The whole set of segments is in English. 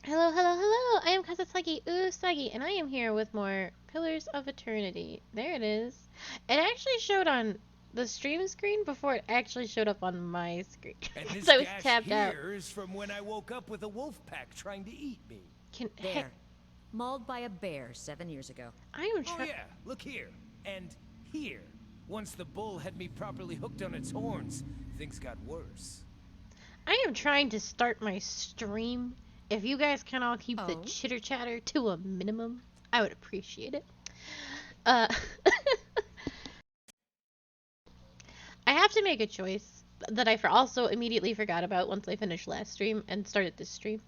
Hello, hello, hello! I am Kazasagi Usagi, and I am here with more Pillars of Eternity. There it is. It actually showed on the stream screen before it actually showed up on my screen. And Because this I was gash tapped out. here is from when I woke up with a wolf pack trying to eat me. Hey, There. Mauled by a bear 7 years ago. I am Oh yeah, look here. And here. Once the bull had me properly hooked on its horns, things got worse. I am trying to start my stream. If you guys can all keep the Oh? chitter chatter to a minimum, I would appreciate it. Uh, I have to make a choice that I also immediately forgot about once I finished last stream and started this stream.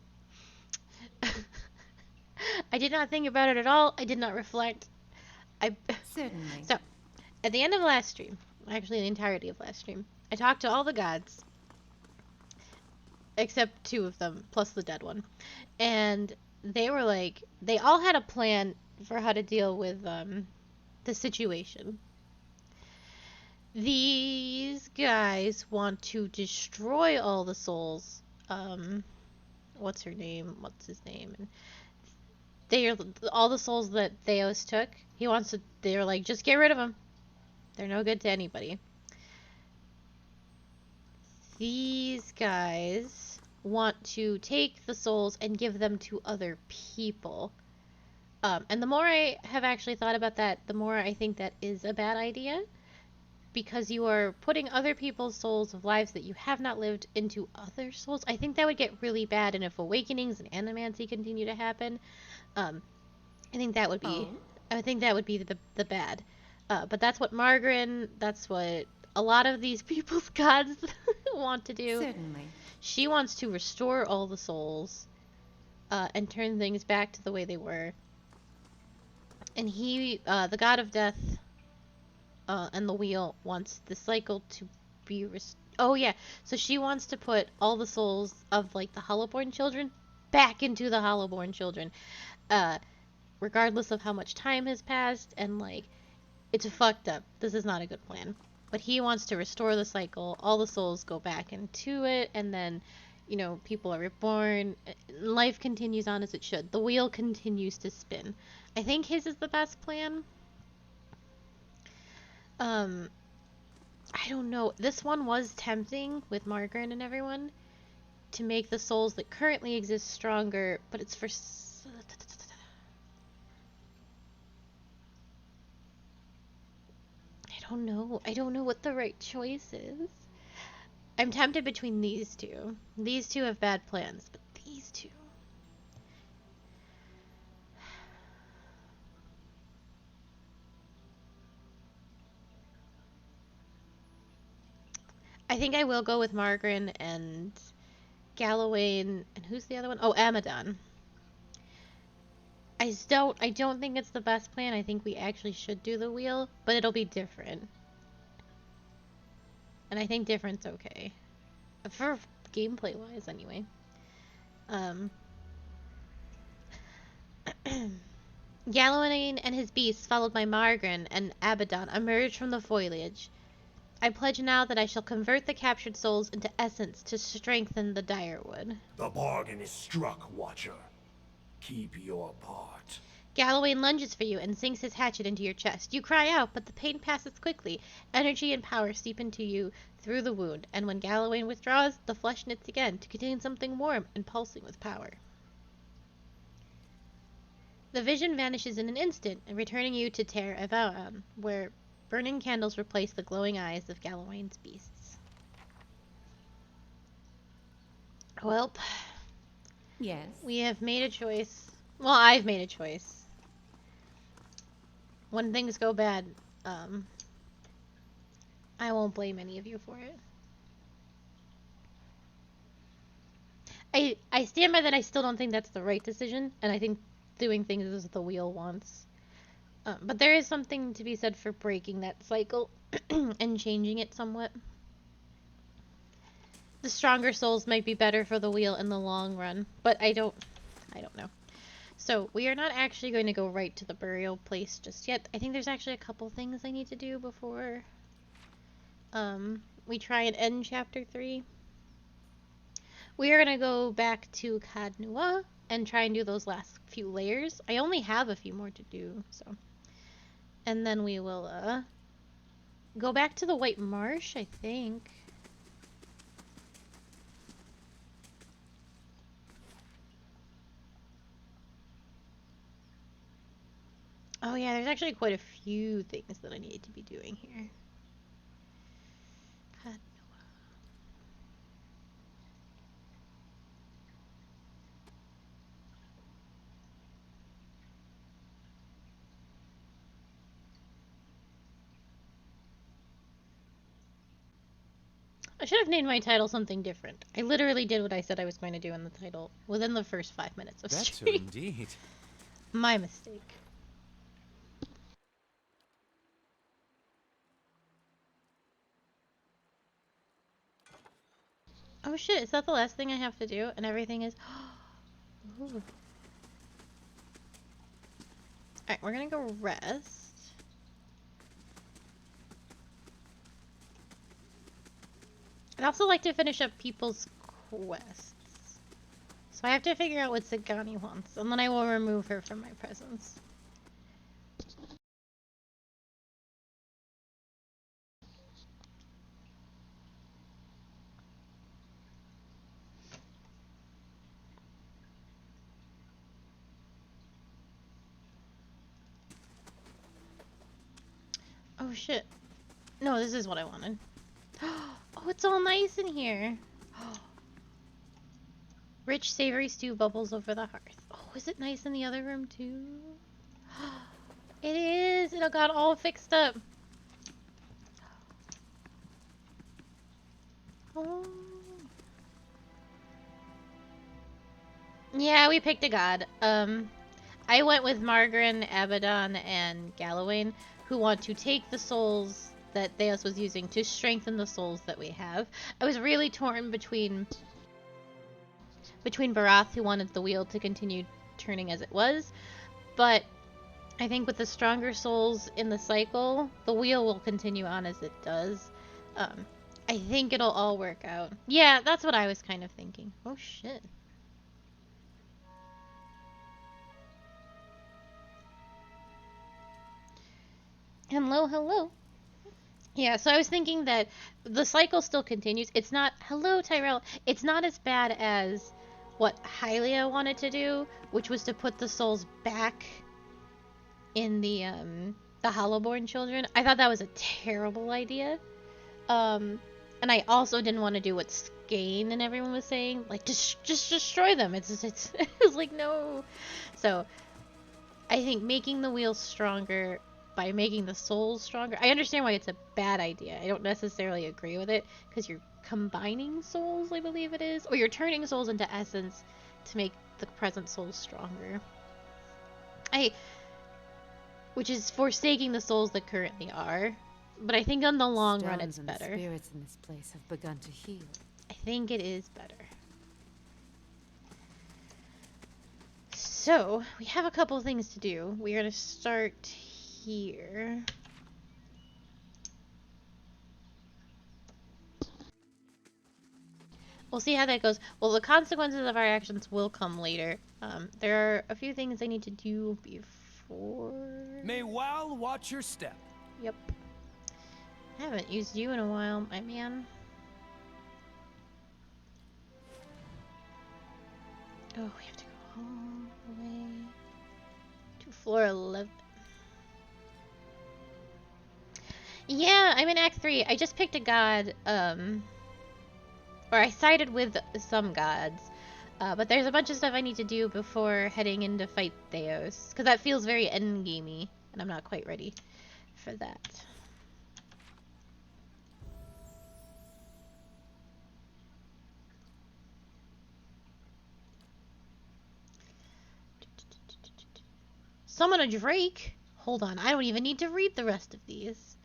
I did not think about it at all. I did not reflect. I Certainly. So, at the end of last stream, actually the entirety of last stream, I talked to all the gods except two of them plus the dead one. And they were like they all had a plan for how to deal with the situation. These guys want to destroy all the souls. What's her name? What's his name? And they are all the souls that Theos took. He wants to. They're like, just get rid of them. They're no good to anybody. These guys want to take the souls and give them to other people. And the more I have actually thought about that, the more I think that is a bad idea. Because you are putting other people's souls of lives that you have not lived into other souls. I think that would get really bad, and if awakenings and animancy continue to happen, um, I think that would be, Oh? I think that would be the bad. But that's what Margaret, that's what a lot of these people's gods want to do. Certainly. She wants to restore all the souls, and turn things back to the way they were. And he, the god of death, and the wheel wants the cycle to be oh yeah, so she wants to put all the souls of like the Hollowborn children back into the Hollowborn children, uh, regardless of how much time has passed, and like it's fucked up. This is not a good plan. But he wants to restore the cycle. All the souls go back into it, and then, people are reborn. Life continues on as it should. The wheel continues to spin. I think his is the best plan. Um, I don't know. This one was tempting with Margaret and everyone to make the souls that currently exist stronger, but it's for. I don't know. I don't know what the right choice is. I'm tempted between these two. These two have bad plans, but these two. I think I will go with Margaret and Galloway and who's the other one? Oh, Amadon. I don't think it's the best plan. I think we actually should do the wheel, but it'll be different. And I think different's okay. For gameplay wise anyway. Um Galloway and his beasts, followed by Margaret and Abaddon, emerge from the foliage. I pledge now that I shall convert the captured souls into essence to strengthen the Direwood. The bargain is struck, Watcher. Keep your part. Galloway lunges for you and sinks his hatchet into your chest. You cry out, but the pain passes quickly. Energy and power seep into you through the wound, and when Galloway withdraws, the flesh knits again to contain something warm and pulsing with power. The vision vanishes in an instant, returning you to Ter Evaon, where burning candles replace the glowing eyes of Galloway's beasts. Well, Yes. we have made a choice. Well, I've made a choice. When things go bad, I won't blame any of you for it. I stand by that. I still don't think that's the right decision, and I think doing things as the wheel wants. But there is something to be said for breaking that cycle and changing it somewhat. The stronger souls might be better for the wheel in the long run, but I don't know. So we are not actually going to go right to the burial place just yet. I think there's actually a couple things I need to do before we try and end chapter 3. We are going to go back to Cadnua, and try and do those last few layers. I only have a few more to do, so. And then we will go back to the White Marsh, I think. Oh yeah, there's actually quite a few things that I need to be doing here. God. I should have named my title something different. I literally did what I said I was going to do in the title within the first 5 minutes of Better stream. indeed. My mistake. Oh shit, is that the last thing I have to do? And everything is... Ooh. Alright, we're gonna go rest. I'd also like to finish up people's quests. So I have to figure out what Sagani wants, and then I will remove her from my presence. Oh shit. No, this is what I wanted. Oh, it's all nice in here. Rich savory stew bubbles over the hearth. Oh, is it nice in the other room too? It is! It got all fixed up. Oh. Yeah, we picked a god. I went with Margaret, Abaddon, and Galawain, who want to take the souls that Theos was using to strengthen the souls that we have. I was really torn between Barath, who wanted the wheel to continue turning as it was, but I think with the stronger souls in the cycle, the wheel will continue on as it does. I think it'll all work out. Yeah, that's what I was kind of thinking. Oh shit. Hello, hello. Yeah, so I was thinking that the cycle still continues. It's not, hello Tyrell, it's not as bad as what Hylia wanted to do, which was to put the souls back in the Hollowborn children. I thought that was a terrible idea. And I also didn't want to do what Skane and everyone was saying, like just destroy them. It's it was like no. So I think making the wheels stronger by making the souls stronger. I understand why it's a bad idea. I don't necessarily agree with it because you're combining souls, I believe it is, or you're turning souls into essence to make the present souls stronger. Which is forsaking the souls that currently are. But I think on the long run it's Stones and better. the spirits in this place have begun to heal. I think it is better. So, we have a couple things to do. We're going to start here. We'll see how that goes. Well, the consequences of our actions will come later. There are a few things I need to do before... May Wal watch your step. Yep. I haven't used you in a while, my man. Oh, we have to go all the way to floor 11. Yeah, I'm in Act 3. I just picked a god, or I sided with some gods. But there's a bunch of stuff I need to do before heading in to fight Theos. Because that feels very endgamey, and I'm not quite ready for that. Summon a Drake? Hold on, I don't even need to read the rest of these.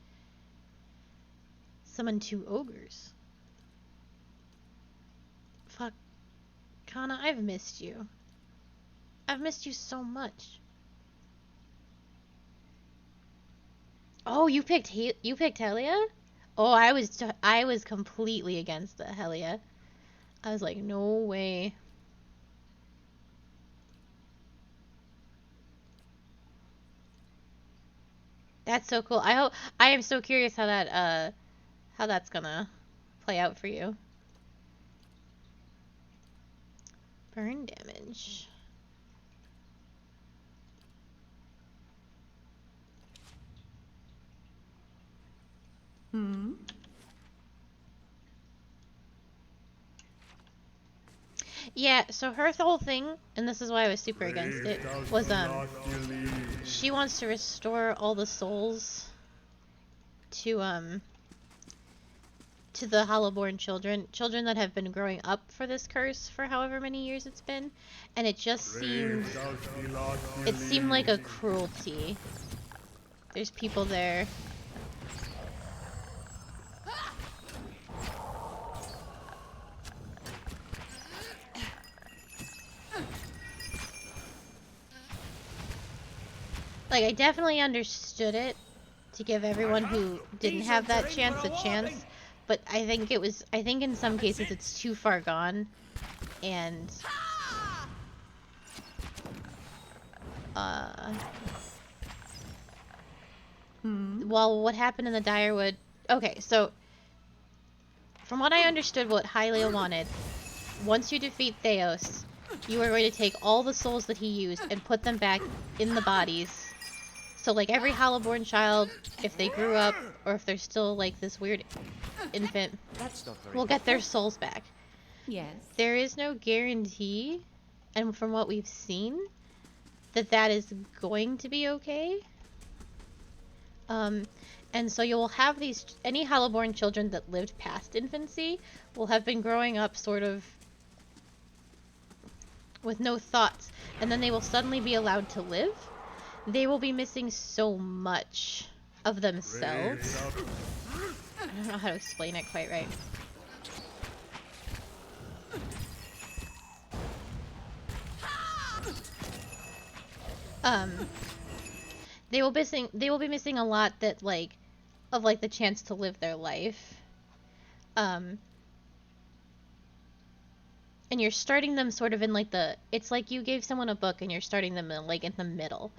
Summon 2 ogres. Fuck. Kana, I've missed you. I've missed you so much. Oh, you picked Helia? Oh, I was completely against the Helia. I was like, no way. That's so cool. I am so curious how that's gonna play out for you. Burn damage. Hmm? Yeah, so her whole thing, and this is why I was super against it, was she wants to restore all the souls to the Hollowborn children that have been growing up for this curse for however many years it's been, and it seemed like a cruelty. There's people there. Like, I definitely understood it to give everyone who didn't have that chance a chance, but I think in some cases it's too far gone, and well, what happened in the Direwood, okay, so from what I understood what Hylia wanted, once you defeat Theos, you are going to take all the souls that he used and put them back in the bodies. So, like, every Hollowborn child, if they grew up, or if they're still, like, this weird infant, will get their souls back. Yes. There is no guarantee, and from what we've seen, that is going to be okay. And so you'll have any Hollowborn children that lived past infancy will have been growing up sort of with no thoughts, and then they will suddenly be allowed to live. They will be missing so much of themselves. I don't know how to explain it quite right. They will be missing a lot that of the chance to live their life. And you're starting them sort of in it's like you gave someone a book and you're starting them in the middle.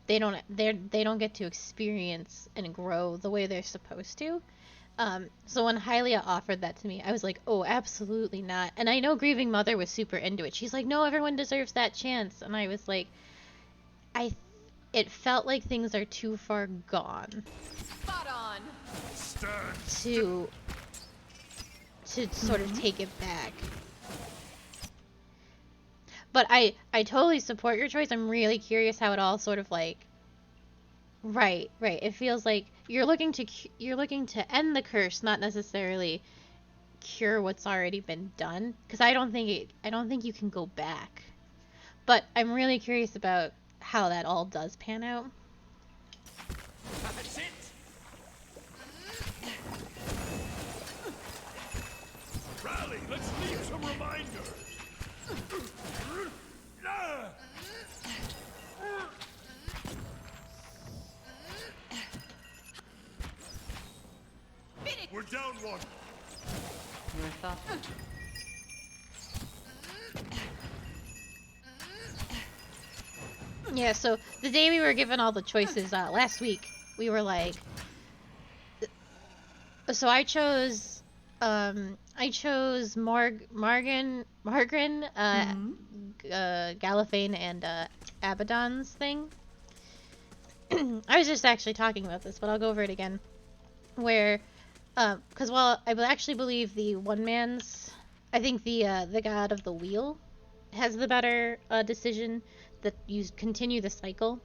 They don't get to experience and grow the way they're supposed to. So when Hylia offered that to me, I was like, oh, absolutely not. And I know Grieving Mother was super into it. She's like, no, everyone deserves that chance. And I was like, it felt like things are too far gone. Spot on. To sort of take it back. But I totally support your choice. I'm really curious how it all sort of right. It feels like you're looking to end the curse, not necessarily cure what's already been done. Because I don't think you can go back. But I'm really curious about how that all does pan out. That's it. Rally, let's leave some reminders. We're down one. You're thoughtful. Yeah, so the day we were given all the choices last week, we were like, so I chose Margren, Gallifane, and Abaddon's thing. I was just actually talking about this, but I'll go over it again. Where, because while I actually believe I think the God of the Wheel has the better decision that you continue the cycle.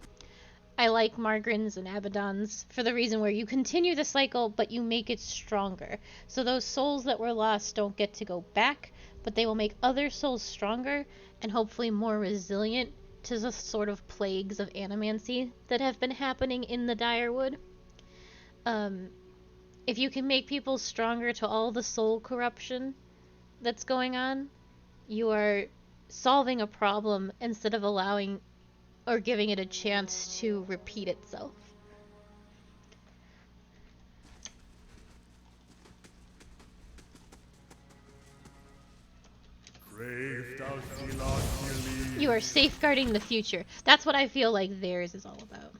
I like Margren's and Abaddon's for the reason where you continue the cycle, but you make it stronger. So those souls that were lost don't get to go back, but they will make other souls stronger and hopefully more resilient to the sort of plagues of animancy that have been happening in the Direwood. If you can make people stronger to all the soul corruption that's going on, you are solving a problem instead of allowing or giving it a chance to repeat itself. You are safeguarding the future. That's what I feel like theirs is all about.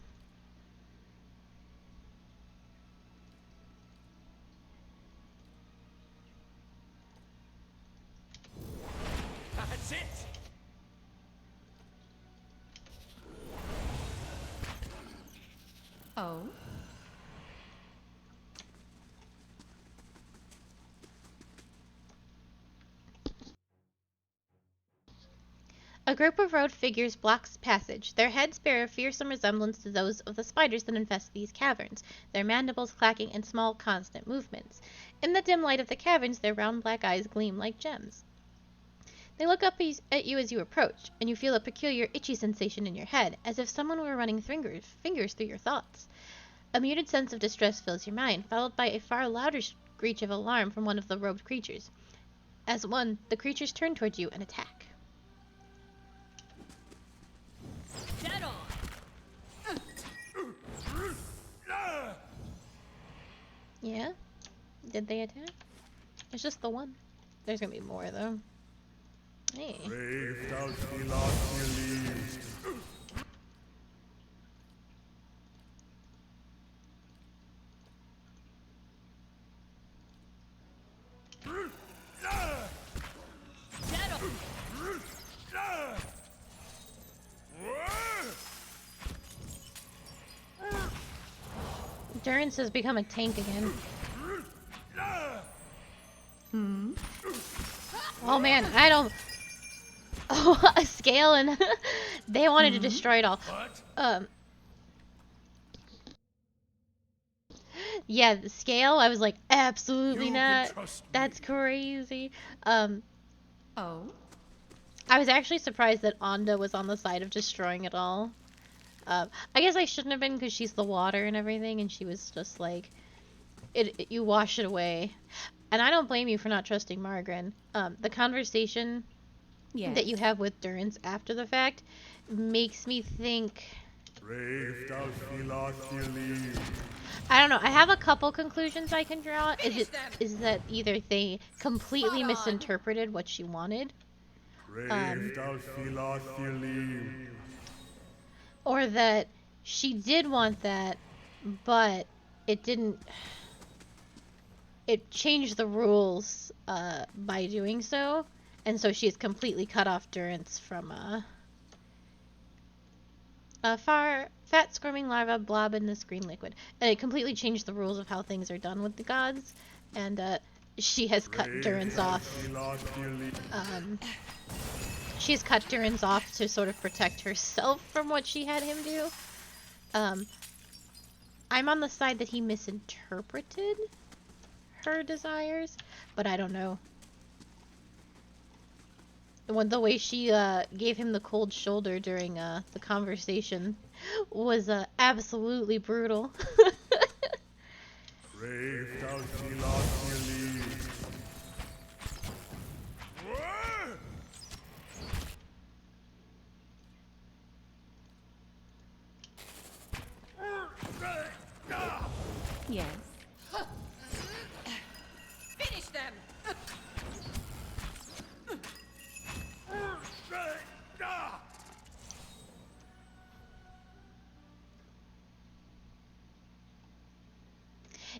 A group of robed figures blocks passage. Their heads bear a fearsome resemblance to those of the spiders that infest these caverns, their mandibles clacking in small, constant movements. In the dim light of the caverns, their round black eyes gleam like gems. They look up at you as you approach, and you feel a peculiar itchy sensation in your head, as if someone were running fingers through your thoughts. A muted sense of distress fills your mind, followed by a far louder screech of alarm from one of the robed creatures. As one, the creatures turn towards you and attack. Dead on! Yeah? Did they attack? It's just the one. There's gonna be more, though. Hey. Durance has become a tank again. Oh man, I don't... Oh, a scale and... they wanted to destroy it all. Yeah, the scale, I was like, absolutely not. That's crazy. Oh? I was actually surprised that Onda was on the side of destroying it all. I guess I shouldn't have been because she's the water and everything, and she was just like, you wash it away. And I don't blame you for not trusting Margaret. The conversation Yes. that you have with Durance after the fact makes me think... I don't know. I have a couple conclusions I can draw. Is that either they completely misinterpreted what she wanted, or that she did want that, but it didn't. It changed the rules by doing so, and so she's completely cut off Durance from a fat squirming larva blob in this green liquid. And it completely changed the rules of how things are done with the gods, and she has cut Durance off. She's cut Durance off to sort of protect herself from what she had him do. I'm on the side that he misinterpreted her desires, but I don't know. The way she gave him the cold shoulder during the conversation was absolutely brutal. Yes. Finish them!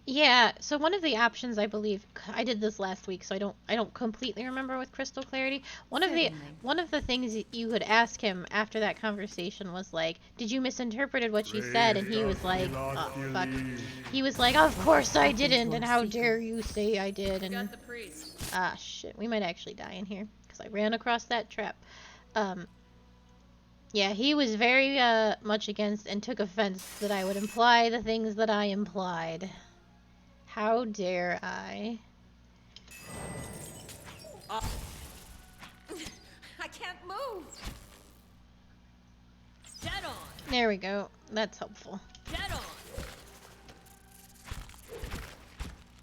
Yeah, so one of the options, I believe, I did this last week, so I don't completely remember with crystal clarity. One of the things you could ask him after that conversation was like, did you misinterpreted what she said? And he was like, oh fuck. He was like, of course I didn't, and how dare you say I did? And Got the priest. ah shit, we might actually die in here because I ran across that trap. Yeah, he was very much against and took offense that I would imply the things that I implied. How dare I? I can't move! Dead on! There we go. That's helpful. Dead on!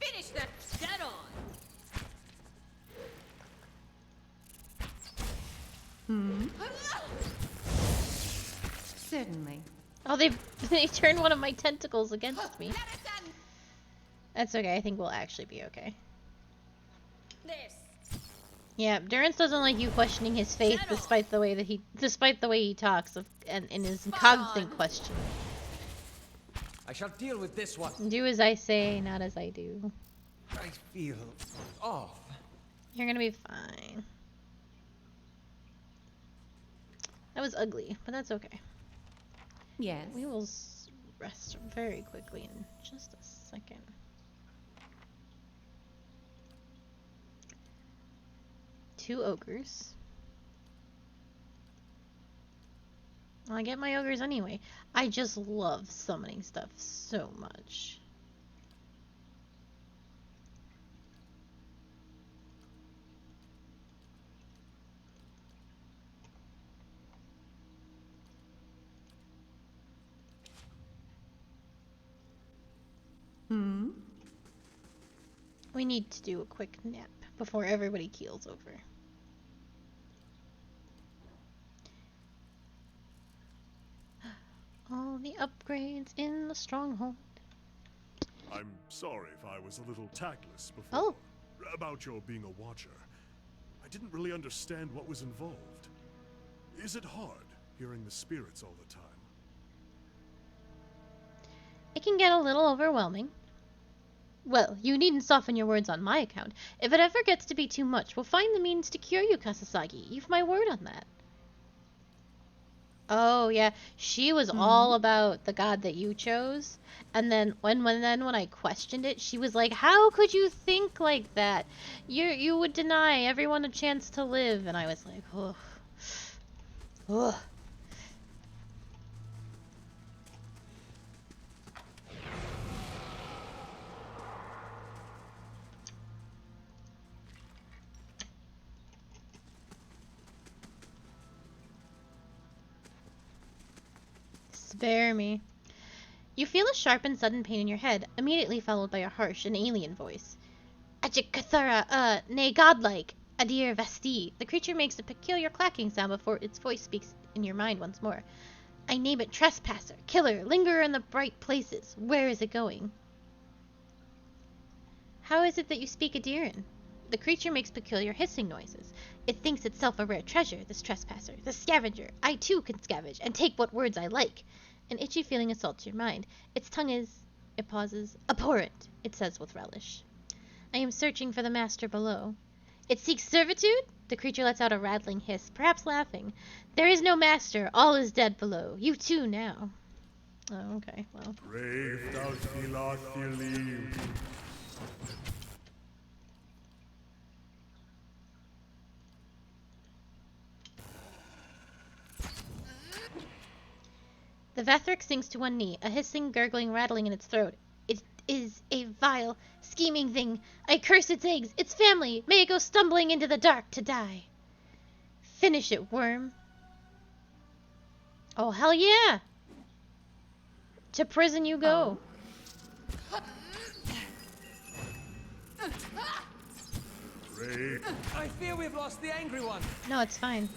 Finish them! Dead on! Certainly. Oh, they turned one of my tentacles against me. That's okay. I think we'll actually be okay. This! Yeah, Durance doesn't like you questioning his faith, despite the way he talks, and in his constant question. I shall deal with this one. Do as I say, not as I do. I feel off. You're gonna be fine. That was ugly, but that's okay. Yes. We will rest very quickly in just a second. Two ogres. I get my ogres anyway. I just love summoning stuff so much. We need to do a quick nap before everybody keels over. All the upgrades in the stronghold. I'm sorry if I was a little tactless before. Oh. About your being a watcher. I didn't really understand what was involved. Is it hard hearing the spirits all the time? It can get a little overwhelming. Well, you needn't soften your words on my account. If it ever gets to be too much, we'll find the means to cure you, Kasasagi. You've my word on that. Oh, yeah. She was all about the god that you chose. And then when I questioned it, she was like, "How could you think like that? You would deny everyone a chance to live." And I was like, "Ugh. Ugh." Spare me. You feel a sharp and sudden pain in your head, immediately followed by a harsh and alien voice. Ajikathara, nay godlike, Adir Vesti. The creature makes a peculiar clacking sound before its voice speaks in your mind once more. I name it trespasser, killer, lingerer in the bright places. Where is it going? How is it that you speak Adiran? The creature makes peculiar hissing noises. It thinks itself a rare treasure, this trespasser, the scavenger. I too can scavenge, and take what words I like. An itchy feeling assaults your mind. Its tongue is, it pauses, abhorrent, it says with relish. I am searching for the master below. It seeks servitude? The creature lets out a rattling hiss, perhaps laughing. There is no master, all is dead below. You too now. Oh, okay, well. The Vethric sinks to one knee, a hissing, gurgling, rattling in its throat. It is a vile, scheming thing. I curse its eggs, its family. May it go stumbling into the dark to die. Finish it, worm. Oh, hell yeah! To prison you go. I fear we've lost the angry one. No, it's fine.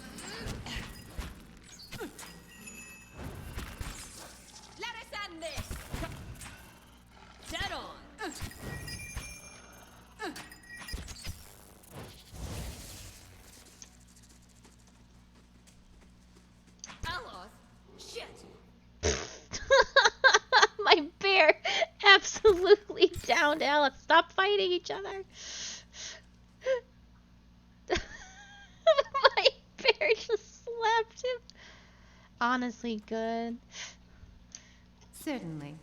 Let us end this. Dead on. Aloth, shit. My bear absolutely downed Alice. Stop fighting each other. My bear just slapped him. Honestly, good. Certainly.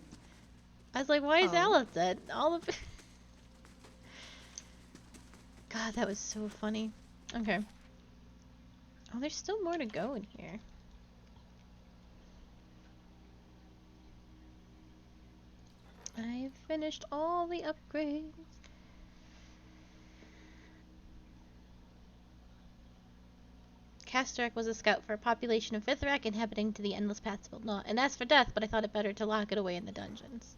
I was like, why is Alice dead? All of God, that was so funny. Okay. Oh, there's still more to go in here. I've finished all the upgrades. Kastarak was a scout for a population of Vithrak inhabiting to the endless paths of Ilna, and asked for death, but I thought it better to lock it away in the dungeons.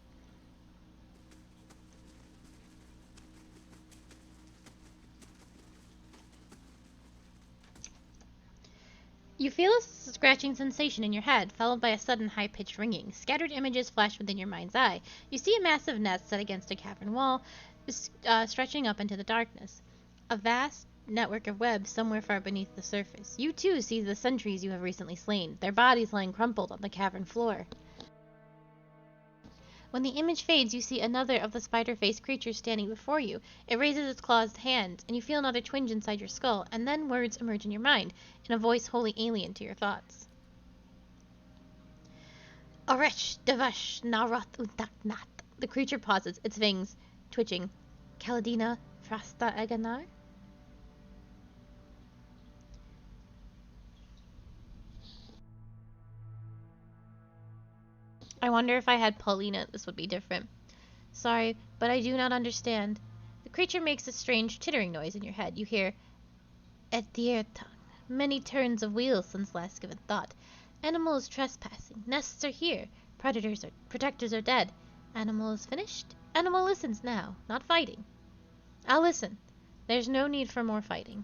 You feel a scratching sensation in your head, followed by a sudden high-pitched ringing. Scattered images flash within your mind's eye. You see a massive nest set against a cavern wall, stretching up into the darkness. A vast network of webs somewhere far beneath the surface. You too see the sentries you have recently slain, their bodies lying crumpled on the cavern floor. When the image fades, you see another of the spider-faced creatures standing before you. It raises its clawed hand, and you feel another twinge inside your skull, and then words emerge in your mind, in a voice wholly alien to your thoughts. Oresh devash narat untaknat. The creature pauses, its fangs twitching. Kaladina frasta aganar? I wonder if I had Paulina, this would be different. Sorry, but I do not understand. The creature makes a strange chittering noise in your head. You hear, et dear tongue. Many turns of wheels since last given thought. Animal is trespassing. Nests are here. Protectors are dead. Animal is finished. Animal listens now, not fighting. I'll listen. There's no need for more fighting.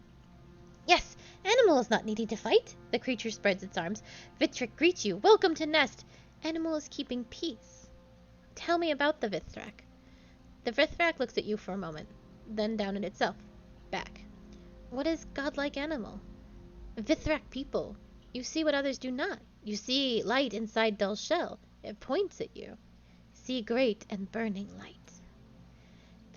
Yes, Animal is not needing to fight. The creature spreads its arms. Vithrak greets you. Welcome to Nest. Animal is keeping peace. Tell me about the Vithrak. The Vithrak looks at you for a moment, then down at itself. Back. What is godlike Animal? Vithrak people. You see what others do not. You see light inside dull shell. It points at you. See great and burning light.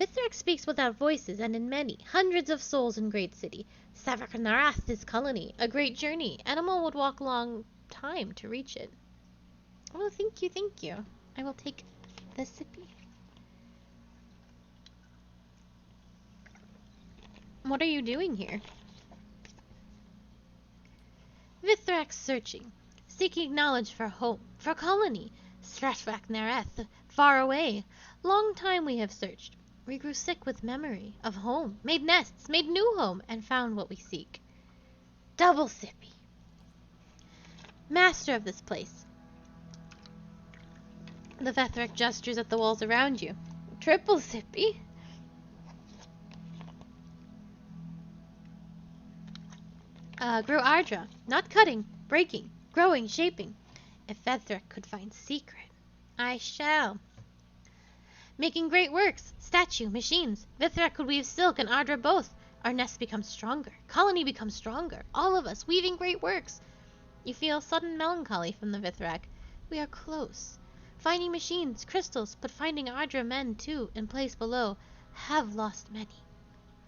Vithrak speaks without voices and in many, hundreds of souls in great city. Savaknarath is colony, a great journey. Animal would walk long time to reach it. Oh, thank you, thank you. I will take the sippy. What are you doing here? Vithrak's searching, seeking knowledge for home, for colony. Savaknarath, far away. Long time we have searched. We grew sick with memory of home, made nests, made new home, and found what we seek. Double sippy. Master of this place. The Vethrak gestures at the walls around you. Triple sippy. Grow Ardra. Not cutting, breaking, growing, shaping. If Vethrak could find secret, I shall. Making great works, statue, machines. Vithrak could weave silk and Ardra both. Our nest becomes stronger. Colony becomes stronger. All of us weaving great works. You feel sudden melancholy from the Vithrak. We are close. Finding machines, crystals, but finding Ardra men too, in place below, have lost many.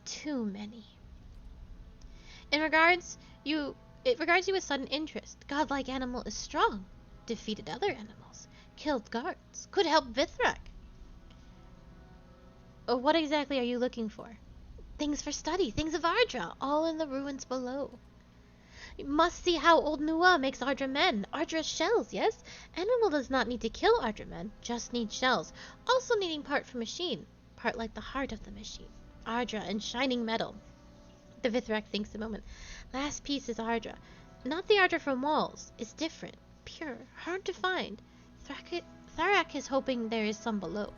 Too many. It regards you with sudden interest. Godlike Animal is strong. Defeated other animals. Killed guards. Could help Vithrak. What exactly are you looking for? Things for study, things of Ardra, all in the ruins below. You must see how old Nua makes Ardra men. Ardra's shells, yes? Animal does not need to kill Ardra men, just needs shells. Also needing part for machine, part like the heart of the machine. Ardra and shining metal. The Vithrak thinks a moment. Last piece is Ardra. Not the Ardra from walls. It's different, pure, hard to find. Tharak is hoping there is some below.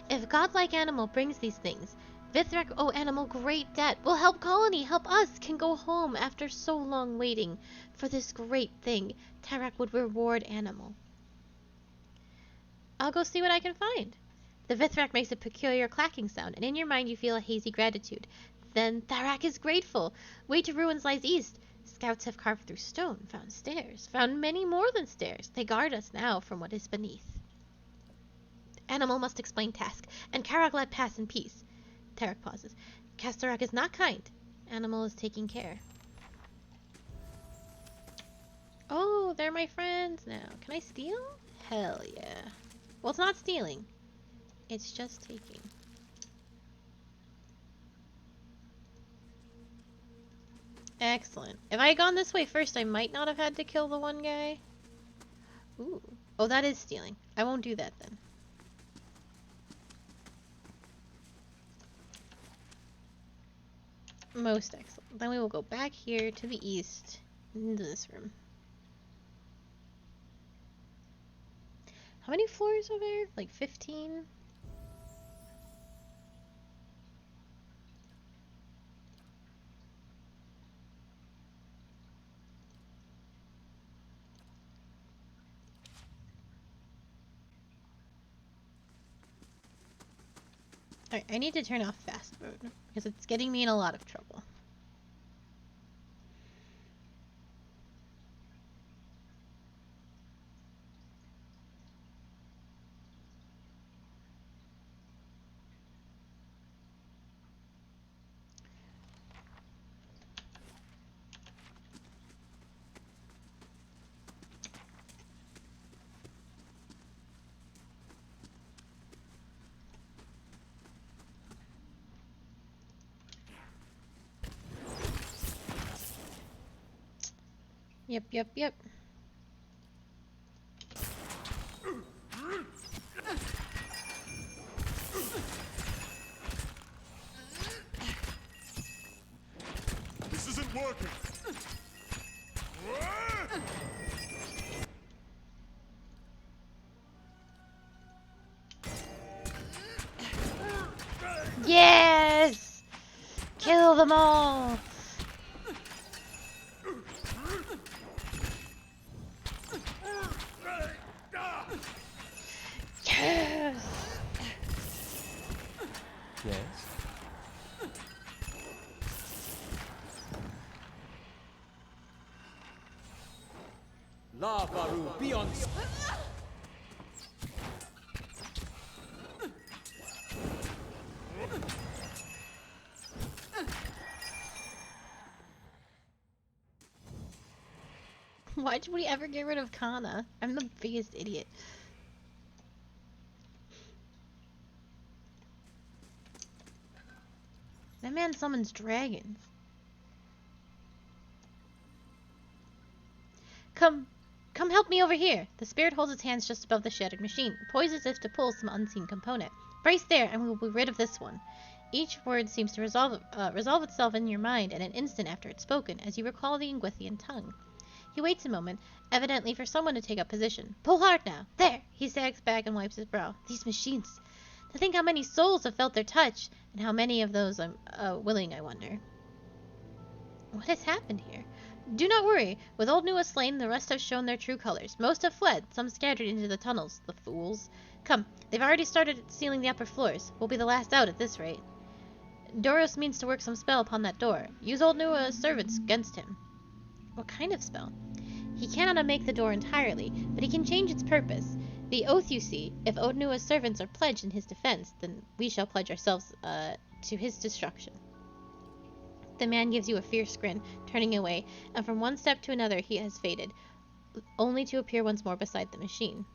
If godlike Animal brings these things, Vithrak owe Animal great debt. Will help colony, help us, can go home after so long waiting. For this great thing, Tarak would reward Animal. I'll go see what I can find. The Vithrak makes a peculiar clacking sound, and in your mind you feel a hazy gratitude. Then Tharak is grateful. Way to ruins lies east. Scouts have carved through stone, found stairs, found many more than stairs. They guard us now from what is beneath. Animal must explain task, and Karak let pass in peace. Tarak pauses. Kastarak is not kind. Animal is taking care. Oh, they're my friends now. Can I steal? Hell yeah. Well, it's not stealing. It's just taking. Excellent. If I had gone this way first, I might not have had to kill the one guy. Ooh. Oh, that is stealing. I won't do that then. Most excellent. Then we will go back here to the east into this room. How many floors are there? Like 15? Alright, I need to turn off fast mode because it's getting me in a lot of trouble. Yep. working. Yes! Kill them all! Yes! Yes? Lavaru, be on... Why would we ever get rid of Kana? I'm the biggest idiot. That man summons dragons. Come help me over here. The spirit holds its hands just above the shattered machine, poised as if to pull some unseen component. Brace there, and we will be rid of this one. Each word seems to resolve itself in your mind in an instant after it's spoken, as you recall the Ingwithian tongue. He waits a moment, evidently for someone to take up position. Pull hard now. There! He sags back and wipes his brow. These machines. To think how many souls have felt their touch, and how many of those are willing, I wonder. What has happened here? Do not worry. With old Nua slain, the rest have shown their true colors. Most have fled, some scattered into the tunnels. The fools. Come, they've already started sealing the upper floors. We'll be the last out at this rate. Doros means to work some spell upon that door. Use old Nua's servants against him. What kind of spell? He cannot unmake the door entirely, but he can change its purpose. The oath, you see, if Odnua's servants are pledged in his defense, then we shall pledge ourselves to his destruction. The man gives you a fierce grin, turning away, and from one step to another he has faded, only to appear once more beside the machine.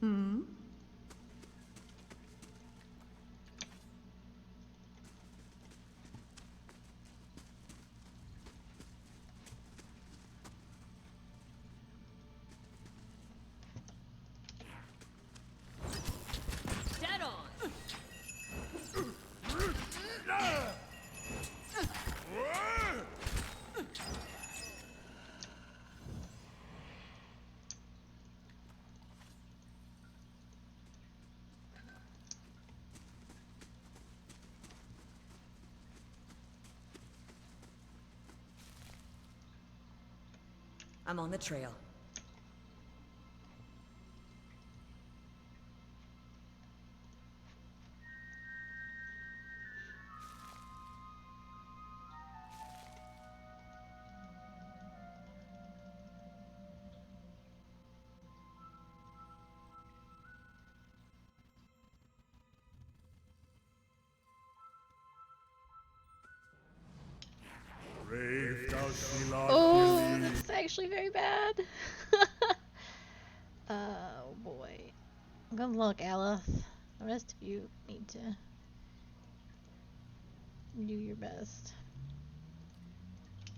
Hmm? Dead on. I'm on the trail. Brave thou she not Oh, believe. this is actually very bad. Oh boy. Good luck, Aleph. The rest of you need to do your best.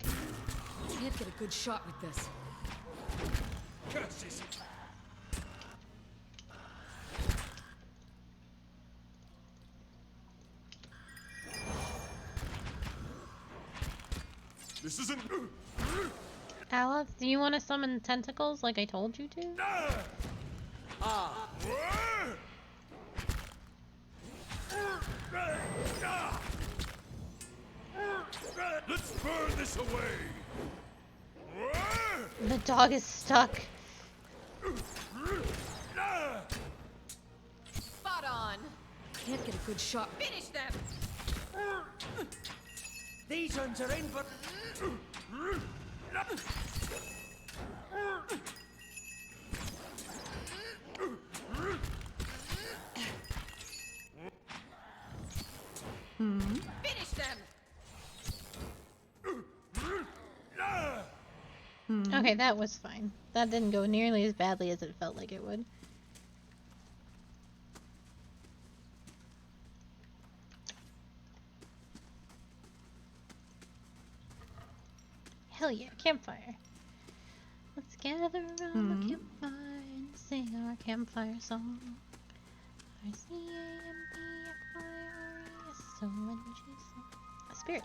Can't get a good shot with this. Curses! This isn't. Aleph, do you want to summon tentacles like I told you to? Let's burn this away. The dog is stuck. Spot on. Can't get a good shot. Finish them. These ones are in for... Finish them. Okay, that was fine. That didn't go nearly as badly as it felt like it would. Hell yeah, campfire. Let's gather around the campfire and sing our campfire song. R-C-A-M-P-F-I-R-E-S-O-N-G. A spirit.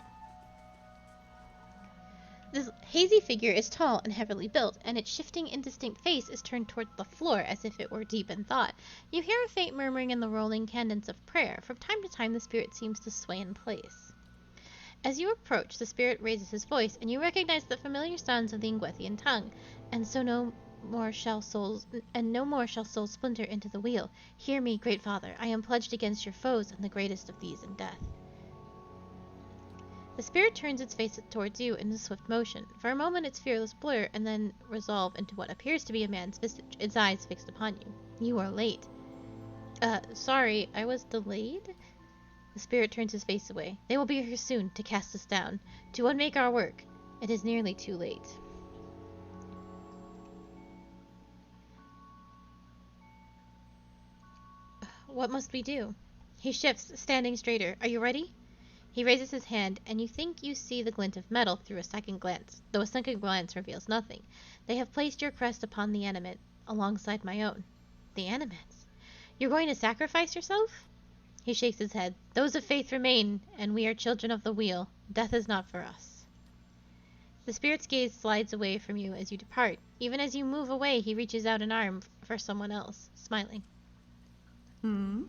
This hazy figure is tall and heavily built, and its shifting, indistinct face is turned toward the floor as if it were deep in thought. You hear a faint murmuring in the rolling cadence of prayer. From time to time, the spirit seems to sway in place. As you approach, the spirit raises his voice, and you recognize the familiar sounds of the Ingwethian tongue. And so no more shall souls splinter into the wheel. Hear me, great father. I am pledged against your foes, and the greatest of these in death. The spirit turns its face towards you in a swift motion. For a moment, its fearless blur, and then resolve into what appears to be a man's visage, its eyes fixed upon you. You are late. Sorry, I was delayed? The spirit turns his face away. They will be here soon to cast us down, to unmake our work. It is nearly too late. What must we do? He shifts, standing straighter. Are you ready? He raises his hand, and you think you see the glint of metal through a second glance, though a second glance reveals nothing. They have placed your crest upon the animate, alongside my own. The animates? You're going to sacrifice yourself? He shakes his head. Those of faith remain, and we are children of the wheel. Death is not for us. The spirit's gaze slides away from you as you depart. Even as you move away, he reaches out an arm for someone else, smiling. Hmm?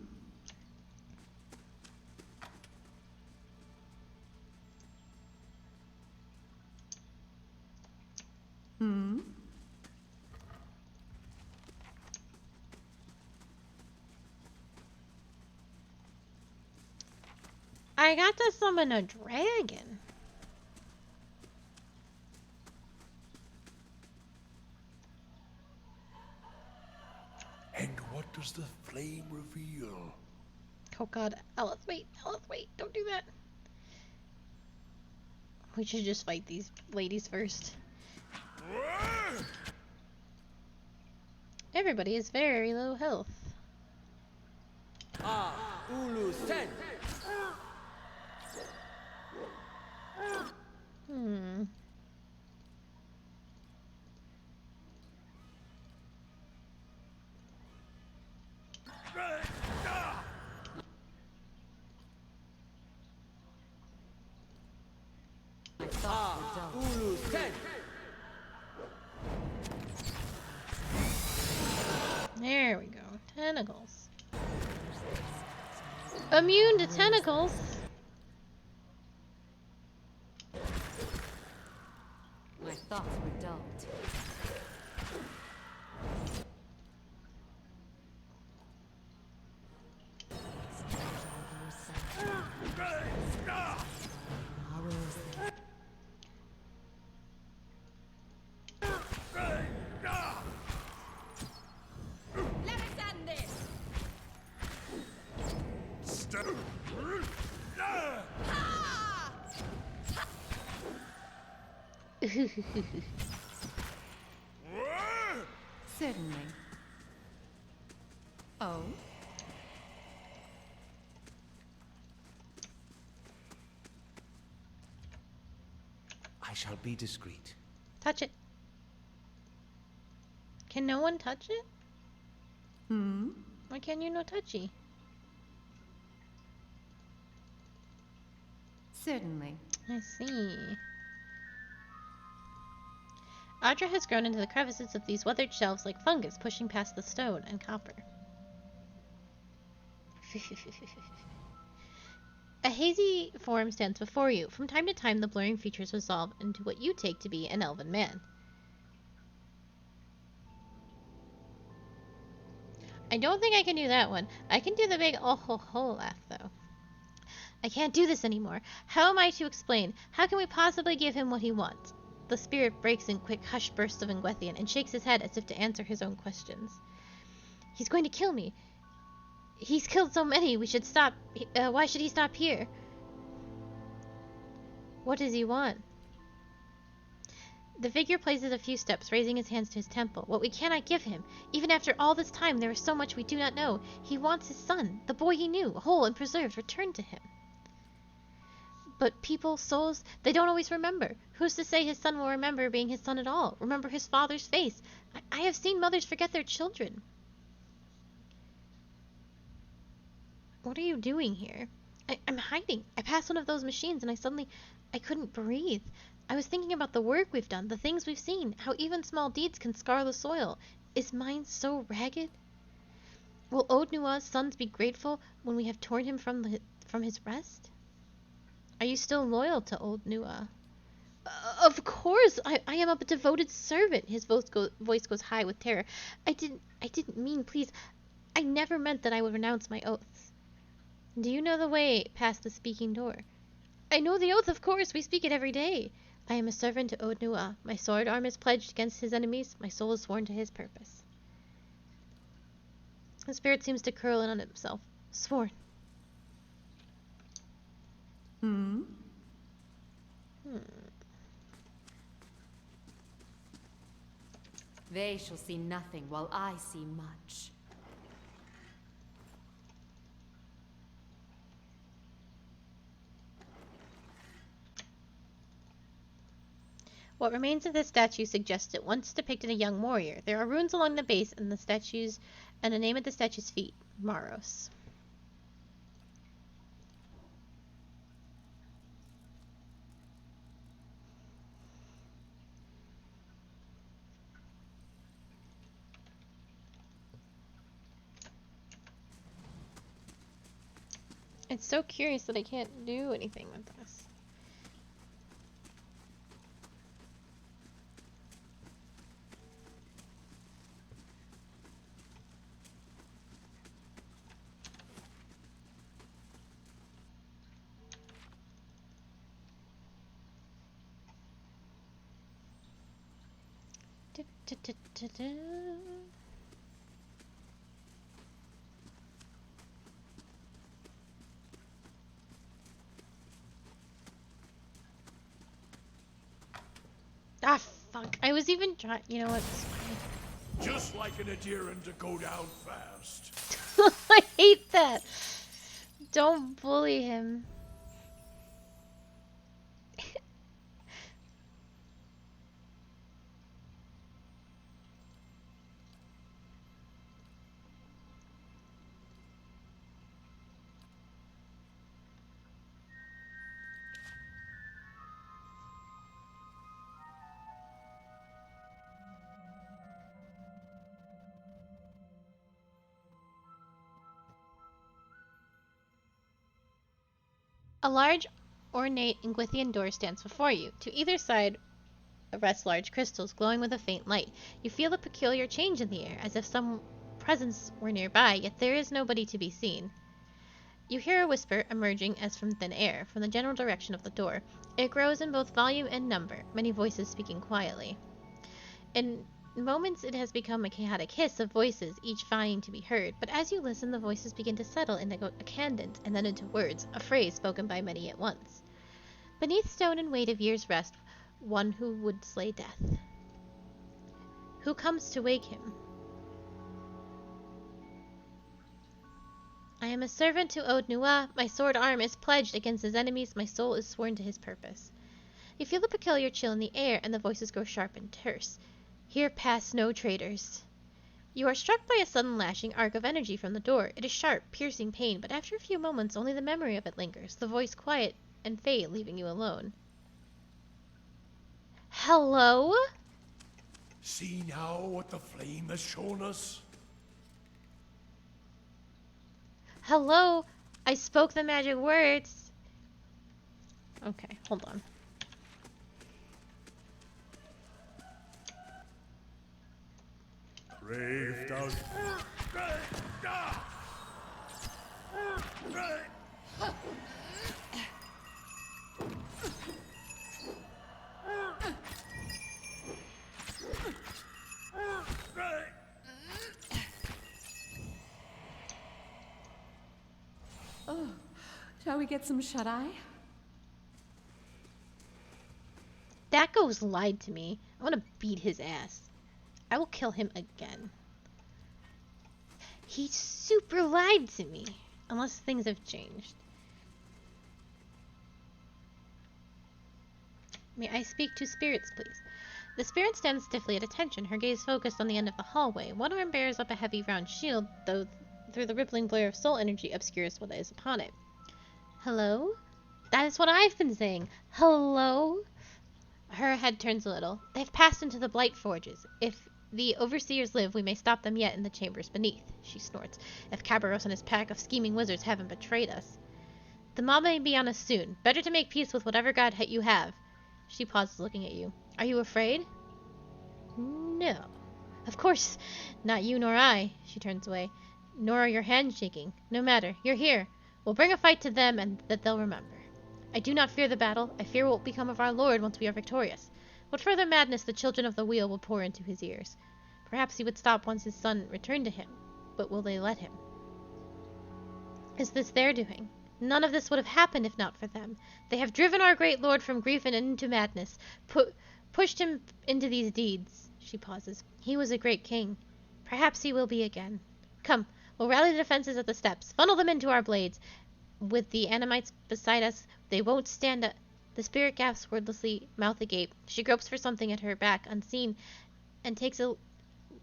Hmm? I got to summon a dragon. And what does the flame reveal? Oh god, Alice, wait, don't do that. We should just fight these ladies first. Everybody is very low health. Ulu Sen. Ulu Sen. There we go. Tentacles. Immune to tentacles? My thoughts were dulled. Certainly. Oh? I shall be discreet. Touch it. Can no one touch it? Hmm? Why can't you no touchy? Certainly. I see. Audra has grown into the crevices of these weathered shelves like fungus, pushing past the stone and copper. A hazy form stands before you. From time to time, the blurring features resolve into what you take to be an elven man. I don't think I can do that one. I can do the big oh ho ho laugh, though. I can't do this anymore. How am I to explain? How can we possibly give him what he wants? The spirit breaks in quick hushed bursts of Ingwethian and shakes his head as if to answer his own questions. He's going to kill me. He's killed so many. We should stop. Why should he stop here? What does he want? The figure places a few steps, raising his hands to his temple. What we cannot give him. Even after all this time, there is so much we do not know. He wants his son, the boy he knew, whole and preserved, returned to him. But people, souls, they don't always remember. Who's to say his son will remember being his son at all? Remember his father's face? I have seen mothers forget their children. What are you doing here? I'm hiding. I passed one of those machines and I I couldn't breathe. I was thinking about the work we've done, the things we've seen, how even small deeds can scar the soil. Is mine so ragged? Will Ode Nua's sons be grateful when we have torn him from his rest? Are you still loyal to Old Nua? Of course, I am a devoted servant. His voice goes high with terror. I didn't mean, please. I never meant that I would renounce my oaths. Do you know the way past the speaking door? I know the oath, of course. We speak it every day. I am a servant to Ode Nua. My sword arm is pledged against his enemies. My soul is sworn to his purpose. The spirit seems to curl in on himself. Sworn. Hmm? They shall see nothing while I see much. What remains of the statue suggests it once depicted a young warrior. There are runes along the base and the name at the statue's feet, Maros. It's so curious that I can't do anything with this. Ah, fuck. I was even trying. You know what? It's fine. Just like an adherent to go down fast. I hate that. Don't bully him. A large, ornate Ingwithian door stands before you. To either side rest large crystals glowing with a faint light. You feel a peculiar change in the air, as if some presence were nearby, yet there is nobody to be seen. You hear a whisper emerging as from thin air, from the general direction of the door. It grows in both volume and number, many voices speaking quietly. In moments it has become a chaotic hiss of voices, each vying to be heard, but as you listen the voices begin to settle into a cadence and then into words, a phrase spoken by many at once. Beneath stone and weight of years rest one who would slay death. Who comes to wake him? I am a servant to Ode Nua. My sword arm is pledged against his enemies. My soul is sworn to his purpose. You feel a peculiar chill in the air, and the voices grow sharp and terse. Here pass no traitors. You are struck by a sudden lashing arc of energy from the door. It is sharp, piercing pain, but after a few moments only the memory of it lingers, the voice quiet and fade, leaving you alone. Hello? See now what the flame has shown us? Hello? I spoke the magic words. Okay, hold on. Brave down. Oh, shall we get some shut-eye? That ghost lied to me. I want to beat his ass. I will kill him again. He super lied to me. Unless things have changed. May I speak to spirits, please? The spirit stands stiffly at attention, her gaze focused on the end of the hallway. One arm bears up a heavy round shield, though through the rippling blur of soul energy obscures what is upon it. Hello? That is what I've been saying. Hello? Her head turns a little. They've passed into the Blight Forges. If the overseers live, we may stop them yet in the chambers beneath, she snorts. If Cabarros and his pack of scheming wizards haven't betrayed us. The mob may be on us soon. Better to make peace with whatever god you have. She pauses, looking at you. Are you afraid? No. Of course, not you nor I. She turns away. Nor are your hands shaking. No matter. You're here. We'll bring a fight to them and that they'll remember. I do not fear the battle. I fear what will become of our Lord once we are victorious. What further madness the children of the wheel will pour into his ears. Perhaps he would stop once his son returned to him. But will they let him? Is this their doing? None of this would have happened if not for them. They have driven our great lord from grief and into madness, pushed him into these deeds. She pauses. He was a great king. Perhaps he will be again. Come, we'll rally the defenses at the steps, funnel them into our blades. With the Anamites beside us, they won't stand up. The spirit gasps wordlessly, mouth agape. She gropes for something at her back, unseen, and takes a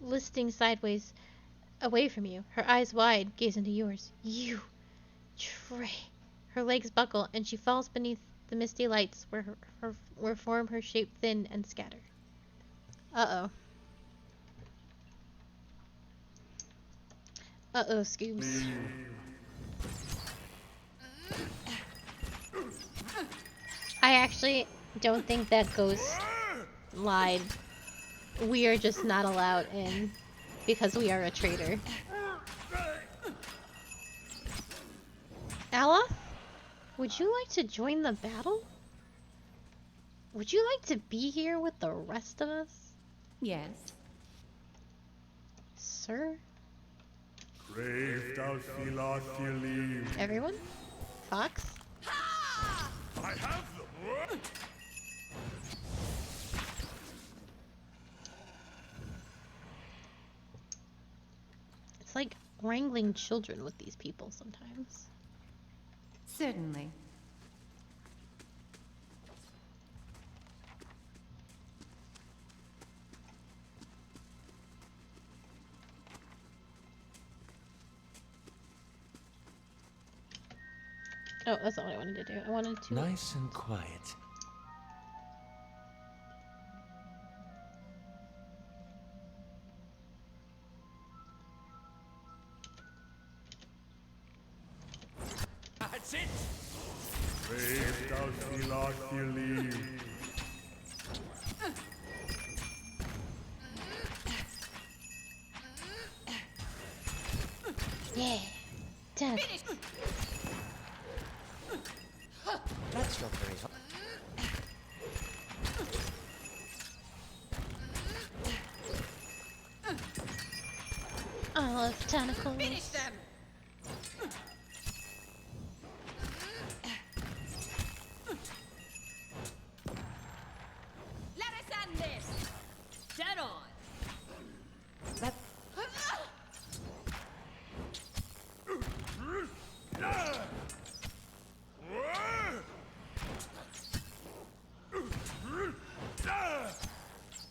listing sideways away from you. Her eyes wide, gaze into yours. You! Trey. Her legs buckle, and she falls beneath the misty lights where form her shape thin and scatter. Uh-oh. Uh-oh, Scoobs. I actually don't think that ghost lied. We are just not allowed in because we are a traitor. Aloth? Would you like to join the battle? Would you like to be here with the rest of us? Yes. Sir? Everyone? Everyone? Fox? I have them! It's like wrangling children with these people sometimes. Certainly. Oh, that's not what I wanted to do. I wanted to... Nice and quiet. That's it! Yeah. Death. That's not very hot. I love tentacles. Finish them! Let us end this! Dead on! That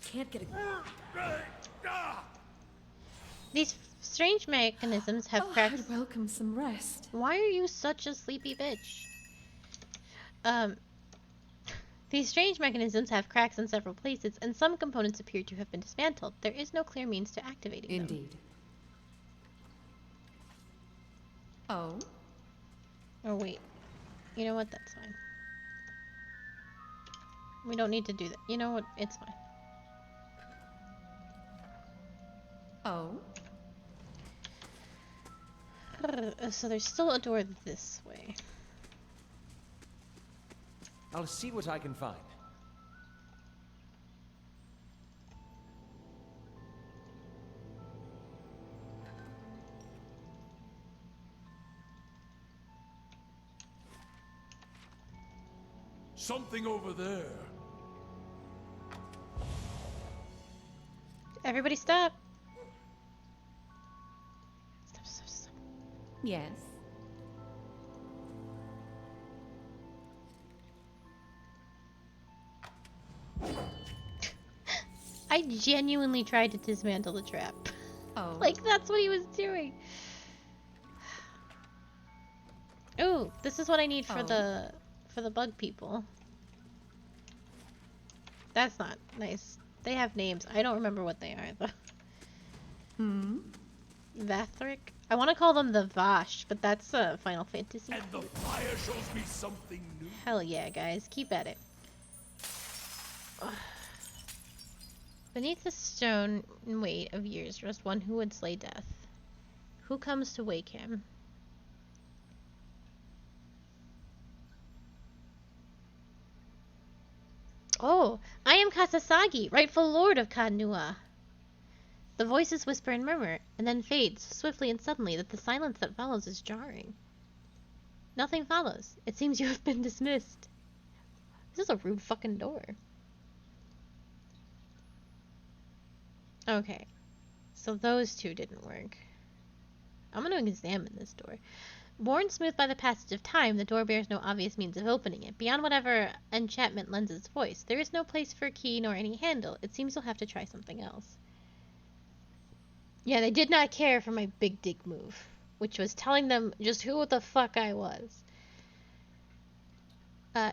Can't get a... These strange mechanisms have cracks. I'd welcome some rest. Why are you such a sleepy bitch? These strange mechanisms have cracks in several places, and some components appear to have been dismantled. There is no clear means to activating them. Indeed. Oh? Oh, wait. You know what? That's fine. We don't need to do that. You know what? It's fine. Oh? So there's still a door this way. I'll see what I can find. Something over there. Everybody stop. Stop, stop, stop. Yes. I genuinely tried to dismantle the trap. Oh. Like, that's what he was doing. Ooh, this is what I need for Oh. for the bug people. That's not nice. They have names. I don't remember what they are, though. Hmm? Vathric? I want to call them the Vash, but that's Final Fantasy. And the fire shows me something new. Hell yeah, guys. Keep at it. Ugh. Beneath the stone weight of years rests one who would slay death. Who comes to wake him? Oh, I am Kasasagi, rightful lord of Kanua. The voices whisper and murmur, and then fades swiftly and suddenly that the silence that follows is jarring. Nothing follows. It seems you have been dismissed. This is a rude fucking door. Okay. So those two didn't work. I'm going to examine this door. Worn smooth by the passage of time, the door bears no obvious means of opening it. Beyond whatever enchantment lends its voice, there is no place for a key nor any handle. It seems you'll have to try something else. Yeah, they did not care for my big dig move, which was telling them just who the fuck I was.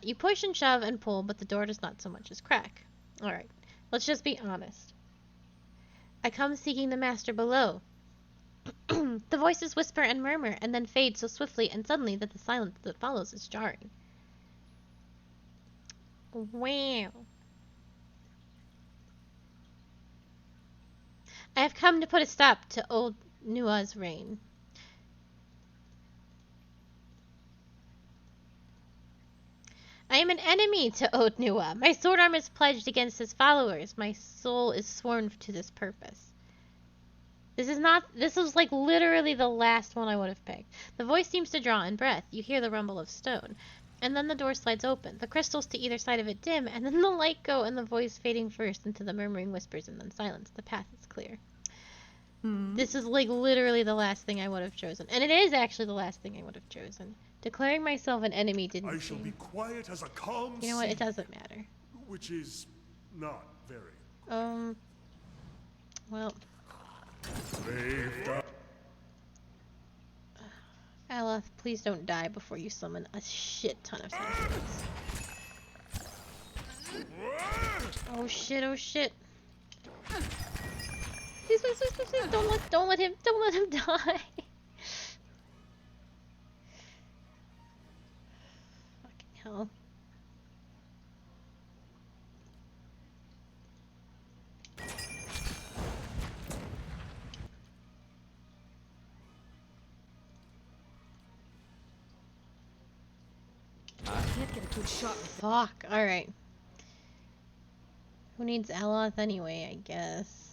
You push and shove and pull, but the door does not so much as crack. Alright, let's just be honest. I come seeking the master below. The voices whisper and murmur, and then fade so swiftly and suddenly that the silence that follows is jarring. Wow. I have come to put a stop to old Nua's reign. I am an enemy to Old Nua. My sword arm is pledged against his followers. My soul is sworn to this purpose. This was like literally the last one I would have picked. The voice seems to draw in breath. You hear the rumble of stone. And then the door slides open. The crystals to either side of it dim, and then the light go and the voice fading first into the murmuring whispers and then silence. The path is clear. This is like literally the last thing I would have chosen. And it is actually the last thing I would have chosen. Declaring myself an enemy didn't I shall be seem... quiet as a calm You know what? It sea, doesn't matter. which is not very. Well... Brave da- Aloth, please don't die before you summon a shit ton of sentinels. Oh shit, oh shit. Please, please, please, please, please, don't let him die. Fucking hell. Can't get a good shot. Fuck, alright. Who needs Aloth anyway, I guess.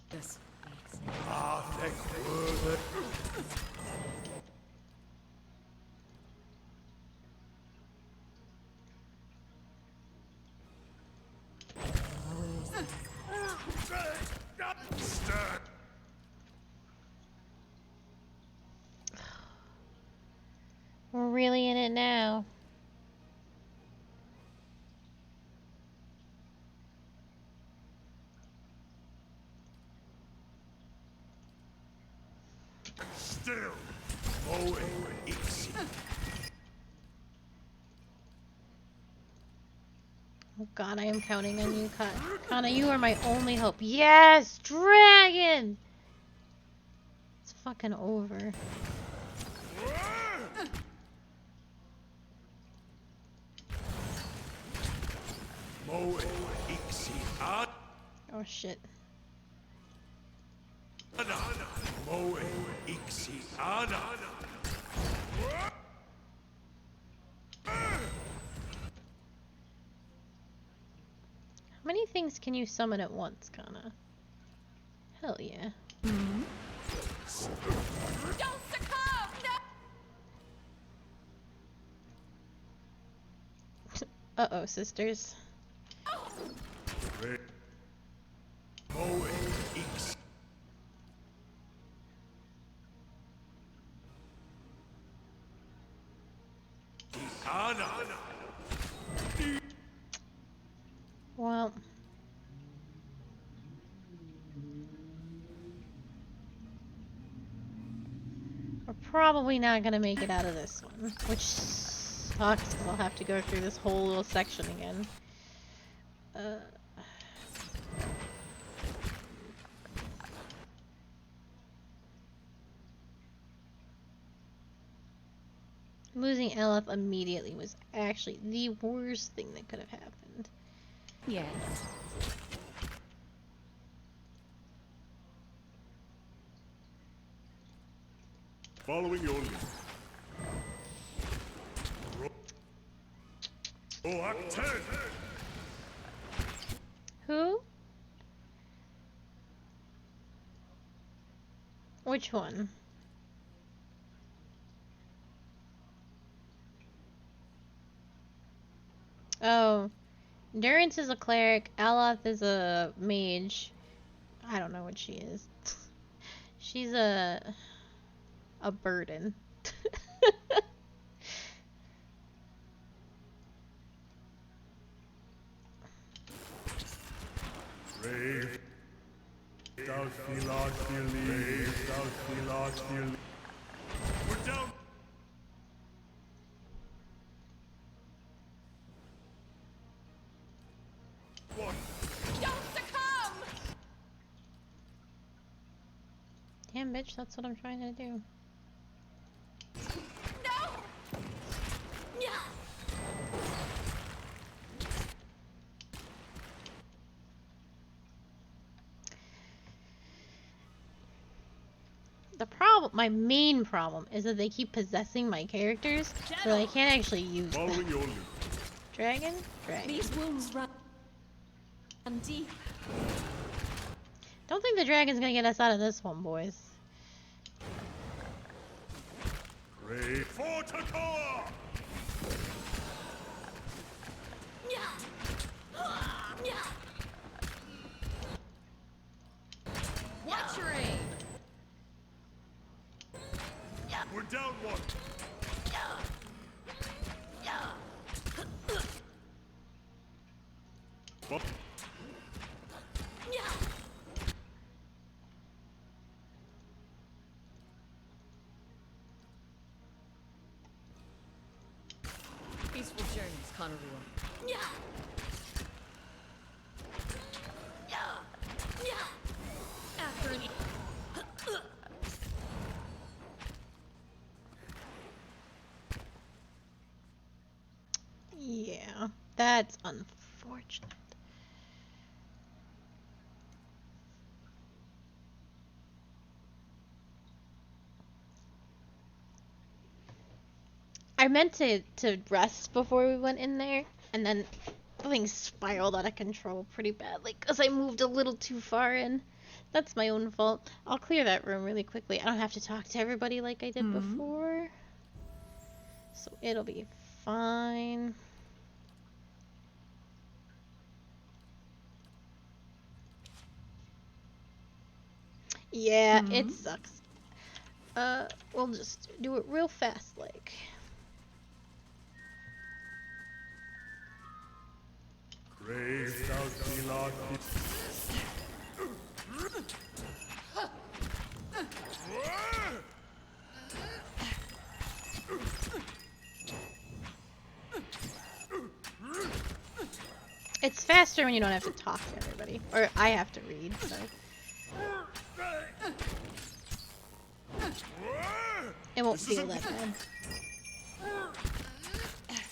This. Ah, thank word. We're really in it now. Still, mowing easy. Oh god, I am counting on you, Kana. You are my only hope. Yes! Dragon! It's fucking over. Mowing easy. Oh shit. Mowing easy. How many things can you summon at once, Kana? Hell yeah. Don't succumb! No! Uh-oh, sisters. Mowing easy. Well, we're probably not gonna make it out of this one, which sucks because I'll have to go through this whole little section again. Losing Eleth immediately was actually the worst thing that could have happened. Yes. Following your lead. Oh, Act 10! Who? Which one? Oh, Durance is a cleric. Aloth is a mage. I don't know what she is. She's a burden. Brave. Thou feel art, believe. Thou feel art, believe. We're down. One. Don't succumb! Damn, bitch, that's what I'm trying to do. No! Yeah. The problem, my main problem, is that they keep possessing my characters, so I can't actually use them. Following your lead. Dragon? Dragon. These wounds run deep. Don't think the dragon's gonna get us out of this one, boys. Brave. For Takor! Watch your aim! We're down one. Well, Peaceful journeys, Connery. After an Yeah, that's unfortunate. I meant to rest before we went in there, and then the thing spiraled out of control pretty badly because I moved a little too far in. That's my own fault. I'll clear that room really quickly. I don't have to talk to everybody like I did before. So it'll be fine. Yeah, it sucks. We'll just do it real fast, like. brave. Thou feel art. It's faster when you don't have to talk to everybody. Or I have to read, so. It won't feel that bad.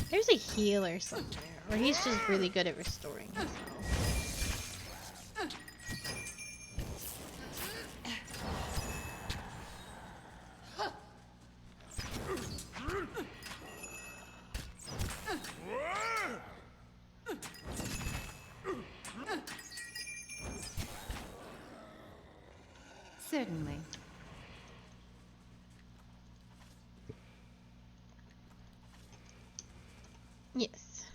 There's a healer somewhere, or he's just really good at restoring himself. Certainly. Yes.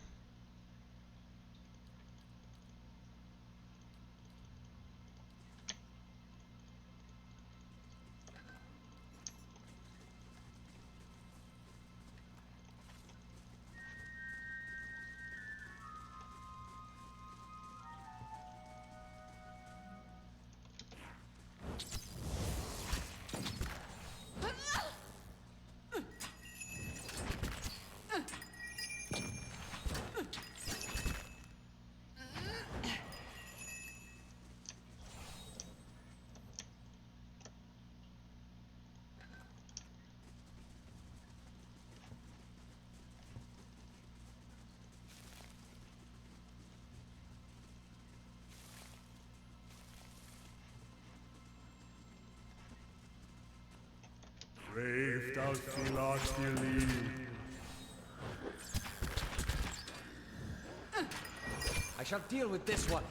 I shall deal with this one.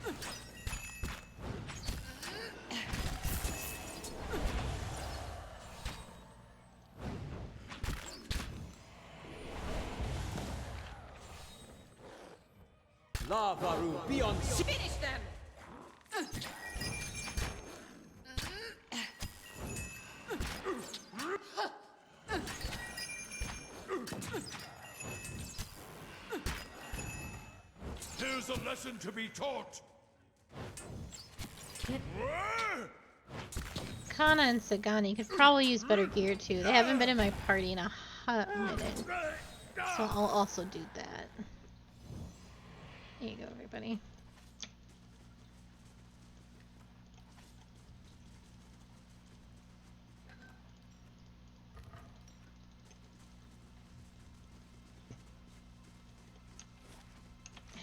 Lavaru, be on sea. Finish them! Here's a lesson to be taught. Kana and Sagani could probably use better gear too. They haven't been in my party in a hot minute. So I'll also do that. There you go, everybody.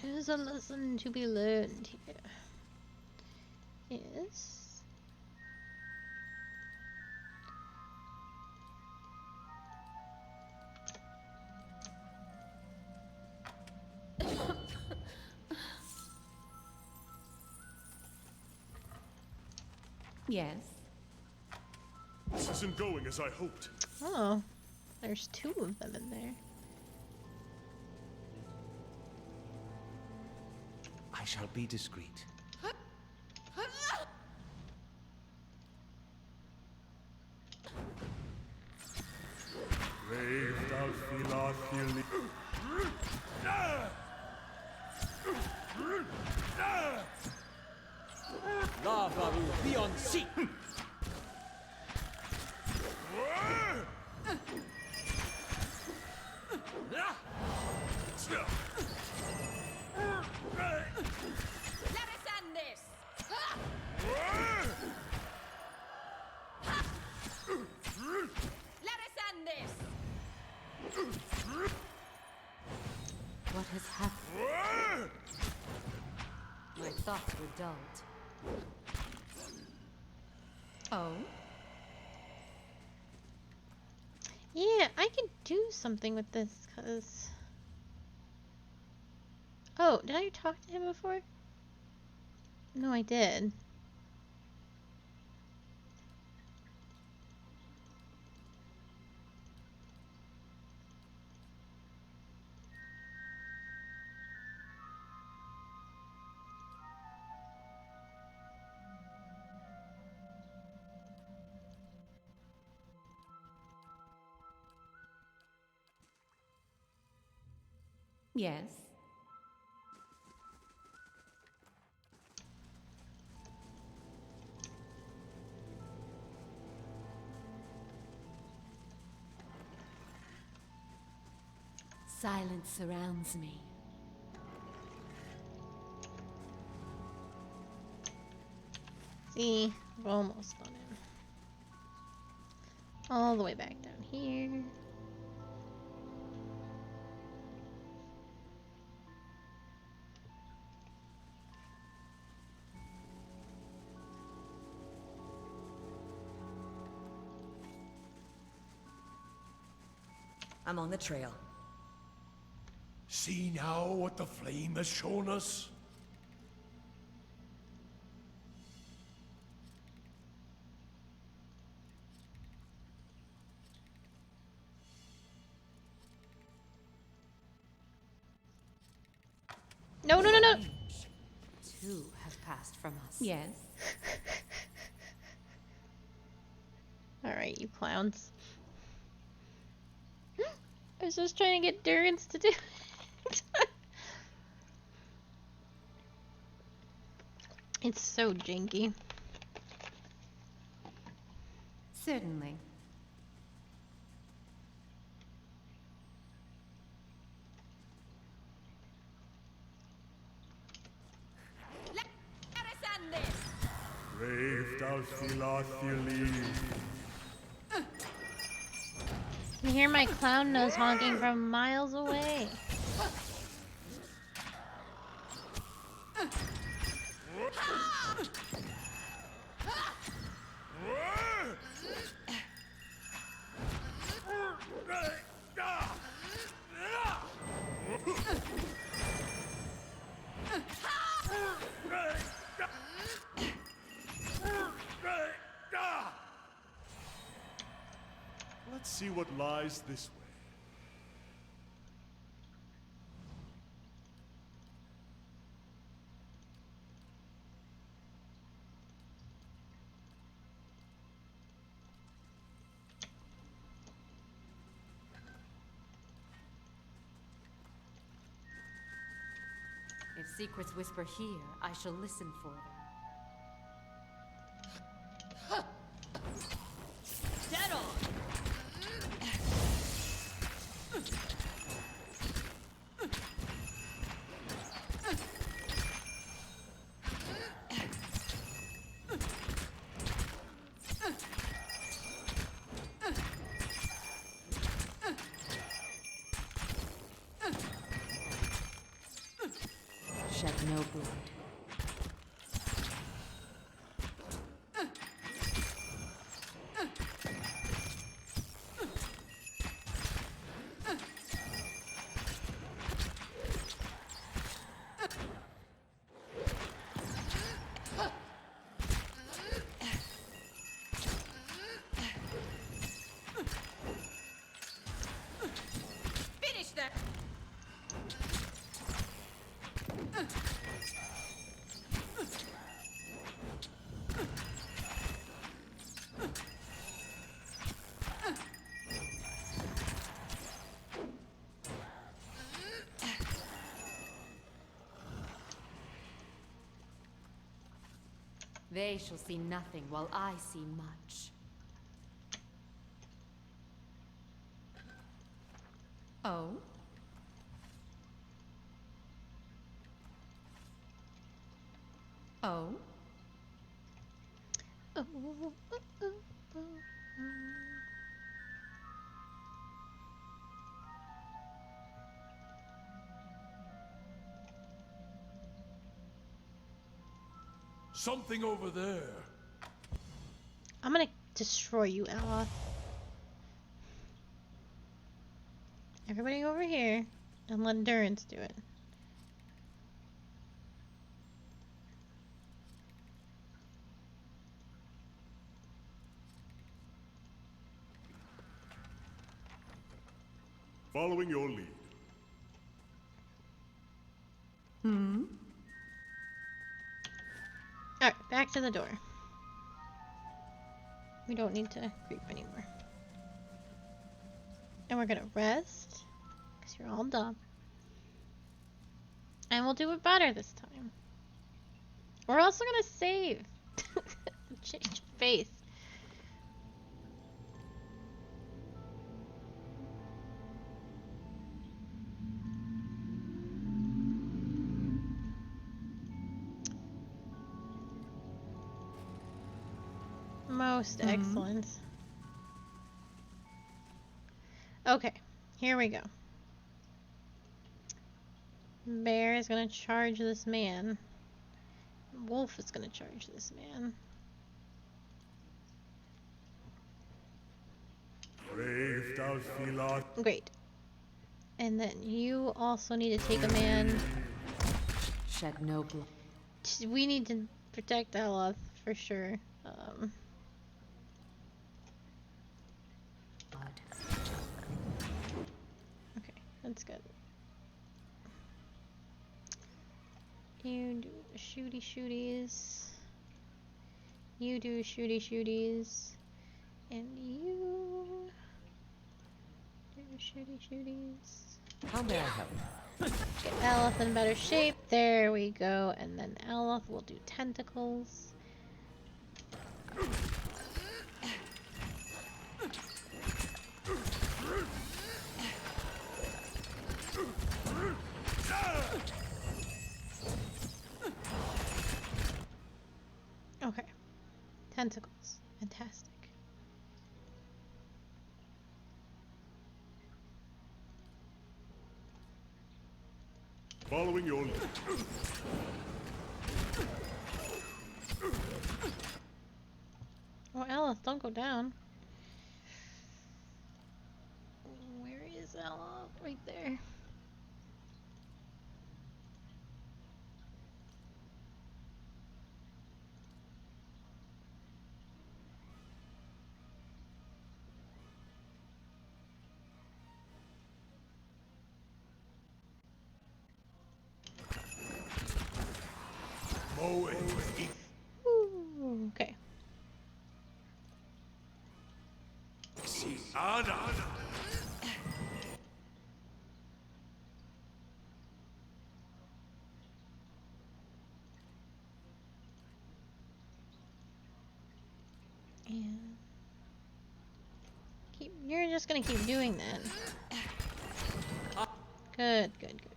Here's a lesson to be learned here. Yes. Yes. This isn't going as I hoped. Oh, there's two of them in there. I shall be discreet. Lavaru, be on sea. Let us end this! Let us end this! What has happened? My thoughts were dulled. Oh? Yeah, I can do something with this, cause... Oh, did I talk to him before? No, I did. Yes. Silence surrounds me. See, we're almost done it. All the way back down here. I'm on the trail. See now what the flame has shown us? No, no, no, no! Two have passed from us. Yes. Alright, you clowns. I was just trying to get Durance to do it. It's so janky. Certainly. Let us end this! You hear my clown nose honking from miles away. Let's see what lies this way. If secrets whisper here, I shall listen for them. Dead on! Shed no blood. Finish that! They shall see nothing while I see much. Oh? Oh? Oh, oh, oh, oh. Something over there. I'm gonna destroy you, Ella. Everybody over here, and let Endurance do it. Following your lead. Hmm? Alright, back to the door. We don't need to creep anymore. And we're gonna rest, because you're all dumb. And we'll do it better this time. We're also gonna save. Change face. Most excellent. Okay, here we go. Bear is gonna charge this man. Wolf is gonna charge this man. Brave thou Philot. Great. And then you also need to take a man. Shed no blood. We need to protect Ella for sure. Okay, that's good. You do the shooty shooties. You do shooty shooties. And you do shooty shooties. How may I help? Get Aleph in better shape. There we go. And then Aleph will do tentacles. Okay. Tentacles. Fantastic. Following your lead. Oh, Alice, don't go down. Where is Ella? Right there. Moe. Ooh, okay. Si Ana. And you're just gonna keep doing that. Good, good, good.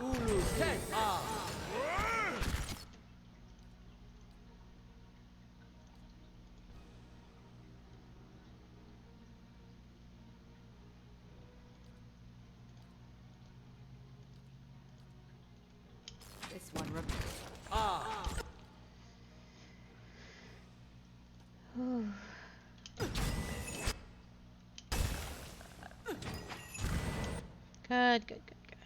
Ulu Tek Ah. This one remains. Good, good, good, good.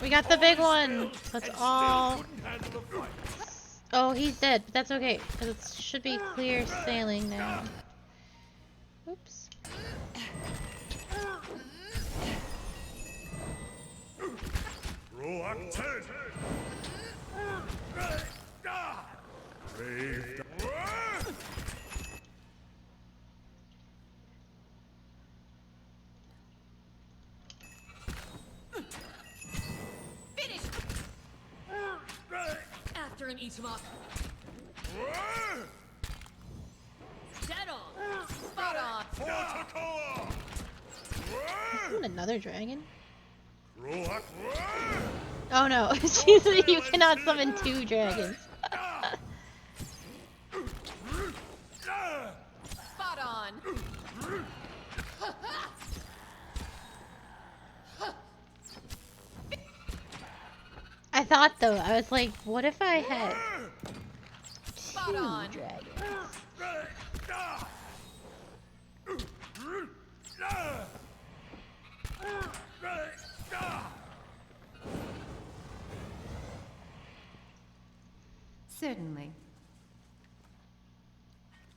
We got the big one. That's all. Oh, he's dead, but that's okay, because it should be clear sailing now. Oops. Roak 10! Brave. After him, eat him up. Dead on. Spot on. Isn't another dragon? Roak. Oh no, Jesus, you cannot summon two dragons. Spot on. I thought though, I was like, what if I had Spot two on. dragons? Certainly.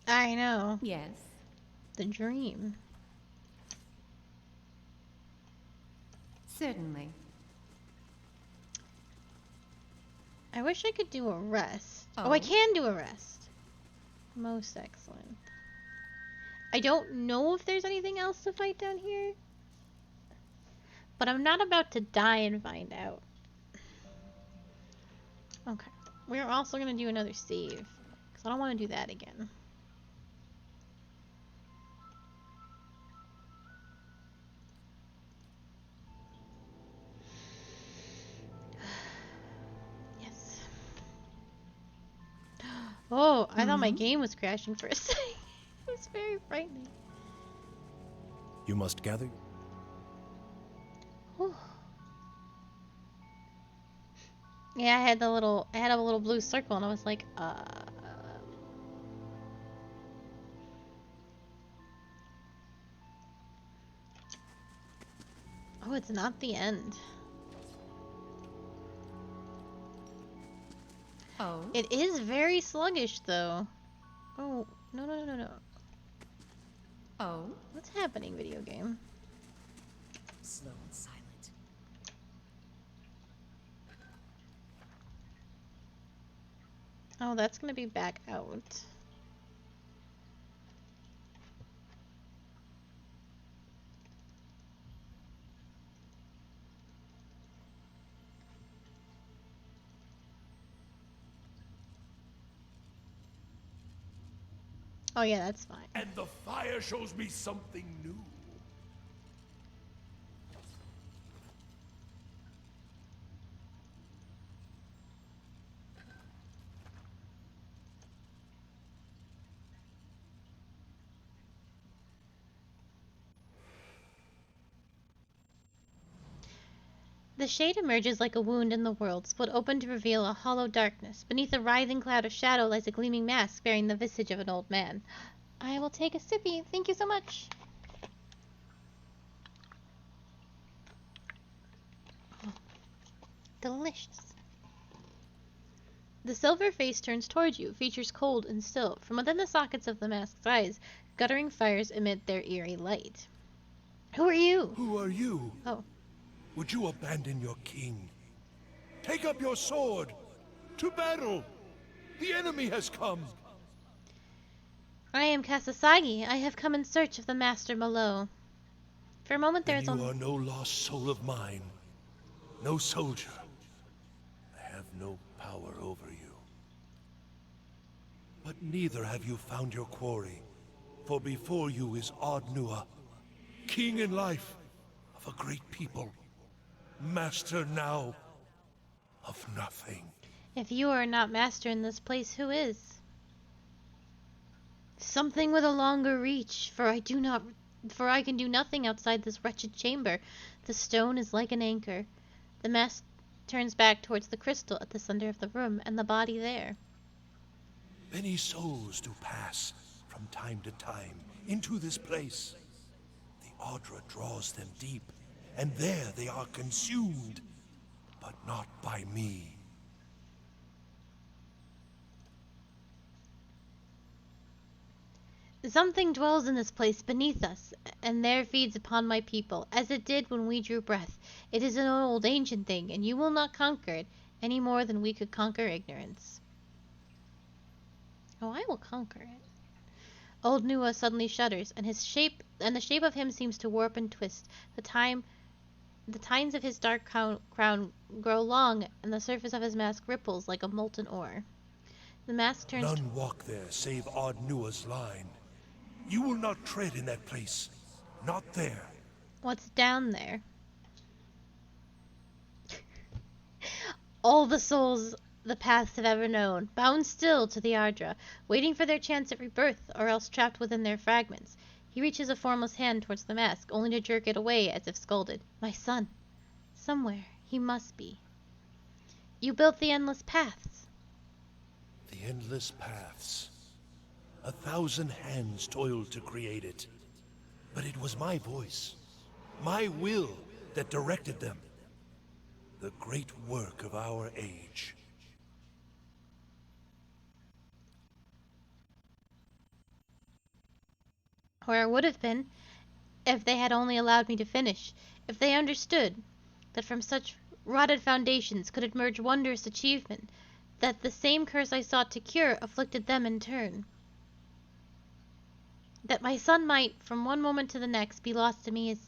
I know. Yes. The dream. Certainly. I wish I could do a rest. Oh. Oh, I can do a rest. Most excellent. I don't know if there's anything else to fight down here. But I'm not about to die and find out. Okay. We're also going to do another save. Because I don't want to do that again. Yes. Oh, I thought my game was crashing for a second. It was very frightening. You must gather. Whew. Yeah, I had a little blue circle, and I was like, Oh, it's not the end. Oh. It is very sluggish, though. Oh, no, no, no, no, no. Oh. What's happening, video game? Slow and silent. Oh, that's gonna be back out. Oh yeah, that's fine. And the fire shows me something new. The shade emerges like a wound in the world, split open to reveal a hollow darkness. Beneath a writhing cloud of shadow lies a gleaming mask bearing the visage of an old man. I will take a sippy. Thank you so much. Oh, delicious. The silver face turns towards you, features cold and still. From within the sockets of the mask's eyes, guttering fires emit their eerie light. Who are you? Who are you? Oh. Would you abandon your king? Take up your sword! To battle! The enemy has come! I am Kasasagi. I have come in search of the Master Malo. For a moment there Then is you only... are no lost soul of mine. No soldier. I have no power over you. But neither have you found your quarry. For before you is Ardnua, king in life of a great people. Master now of nothing. If you are not master in this place, who is? Something with a longer reach, for I can do nothing outside this wretched chamber. The stone is like an anchor. The mask turns back towards the crystal at the center of the room, and the body there. Many souls do pass from time to time into this place. The Audra draws them deep, and there they are consumed, but not by me. Something dwells in this place beneath us, and there feeds upon my people, as it did when we drew breath. It is an old, ancient thing, and you will not conquer it, any more than we could conquer ignorance. Oh, I will conquer it. Old Nua suddenly shudders, and the shape of him seems to warp and twist. The tines of his dark crown grow long, and the surface of his mask ripples like a molten ore. The mask turns... None walk there save Ardnua's line. You will not tread in that place. Not there. What's down there? All the souls the paths have ever known, bound still to the Ardra, waiting for their chance at rebirth, or else trapped within their fragments. He reaches a formless hand towards the mask, only to jerk it away as if scolded. My son. Somewhere he must be. You built the endless paths. The endless paths. 1,000 hands toiled to create it. But it was my voice, my will, that directed them. The great work of our age. Or it would have been, if they had only allowed me to finish, if they understood that from such rotted foundations could emerge wondrous achievement, that the same curse I sought to cure afflicted them in turn. That my son might, from one moment to the next, be lost to me is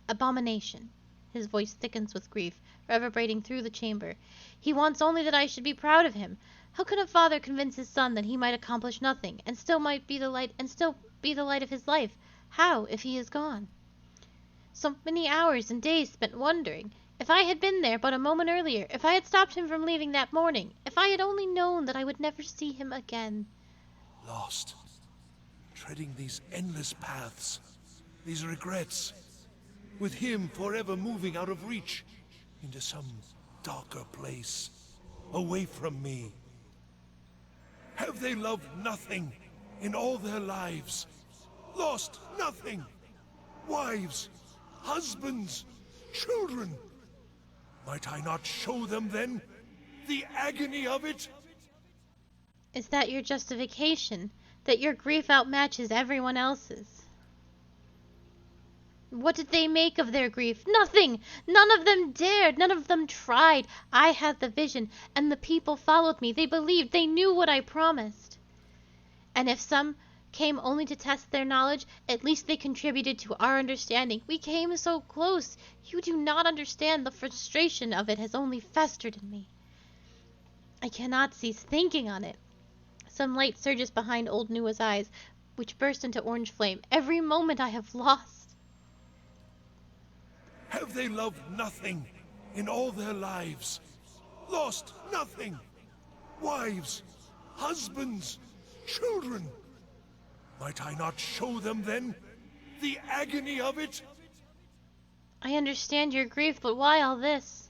abomination. His voice thickens with grief, reverberating through the chamber. He wants only that I should be proud of him. How can a father convince his son that he might accomplish nothing, and still be the light of his life? How, if he is gone? So many hours and days spent wondering. If I had been there but a moment earlier, if I had stopped him from leaving that morning, if I had only known that I would never see him again. Lost. Treading these endless paths, these regrets, with him forever moving out of reach, into some darker place, away from me. Have they loved nothing in all their lives? Lost nothing? Wives, husbands, children? Might I not show them then the agony of it? Is that your justification? That your grief outmatches everyone else's? What did they make of their grief? Nothing! None of them dared, none of them tried. I had the vision, and the people followed me. They believed, they knew what I promised. And if some came only to test their knowledge, at least they contributed to our understanding. We came so close. You do not understand. The frustration of it has only festered in me. I cannot cease thinking on it. Some light surges behind old Nua's eyes, which burst into orange flame. Every moment I have lost. Have they loved nothing in all their lives? Lost nothing? Wives, husbands, children? Might I not show them then the agony of it? I understand your grief, but why all this?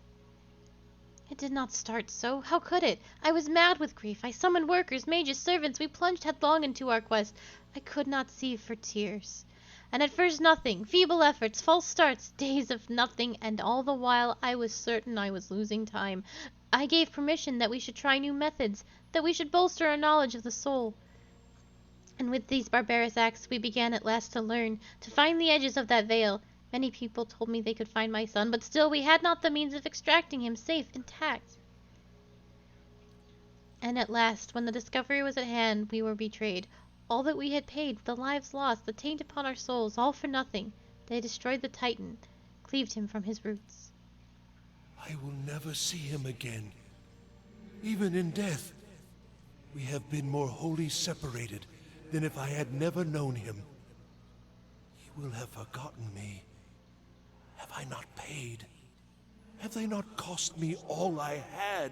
It did not start so. How could it? I was mad with grief. I summoned workers, mages, servants. We plunged headlong into our quest. I could not see for tears. And at first nothing. Feeble efforts, false starts, days of nothing, and all the while I was certain I was losing time. I gave permission that we should try new methods, that we should bolster our knowledge of the soul. And with these barbarous acts, we began at last to learn, to find the edges of that veil. Many people told me they could find my son, but still we had not the means of extracting him safe, intact. And at last, when the discovery was at hand, we were betrayed. All that we had paid, the lives lost, the taint upon our souls, all for nothing. They destroyed the Titan, cleaved him from his roots. I will never see him again. Even in death, we have been more wholly separated than if I had never known him. He will have forgotten me. Have I not paid? Have they not cost me all I had?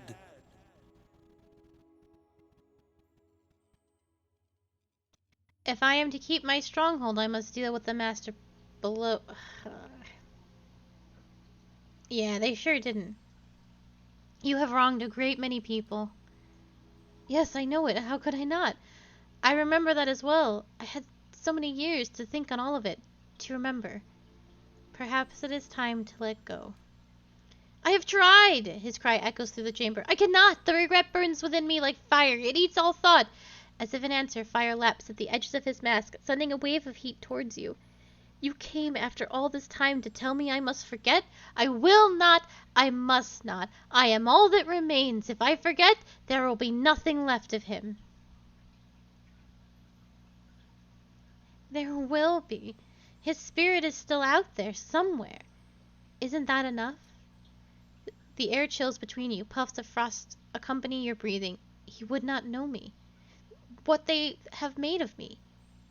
If I am to keep my stronghold, I must deal with the master below. Yeah, they sure didn't. You have wronged a great many people. Yes, I know it. How could I not? I remember that as well. I had so many years to think on all of it, to remember. Perhaps it is time to let go. I have tried! His cry echoes through the chamber. I cannot! The regret burns within me like fire. It eats all thought. As if in answer, fire laps at the edges of his mask, sending a wave of heat towards you. You came after all this time to tell me I must forget? I will not! I must not! I am all that remains. If I forget, there will be nothing left of him. There will be. His spirit is still out there, somewhere. Isn't that enough? The air chills between you, puffs of frost accompany your breathing. He would not know me. What they have made of me.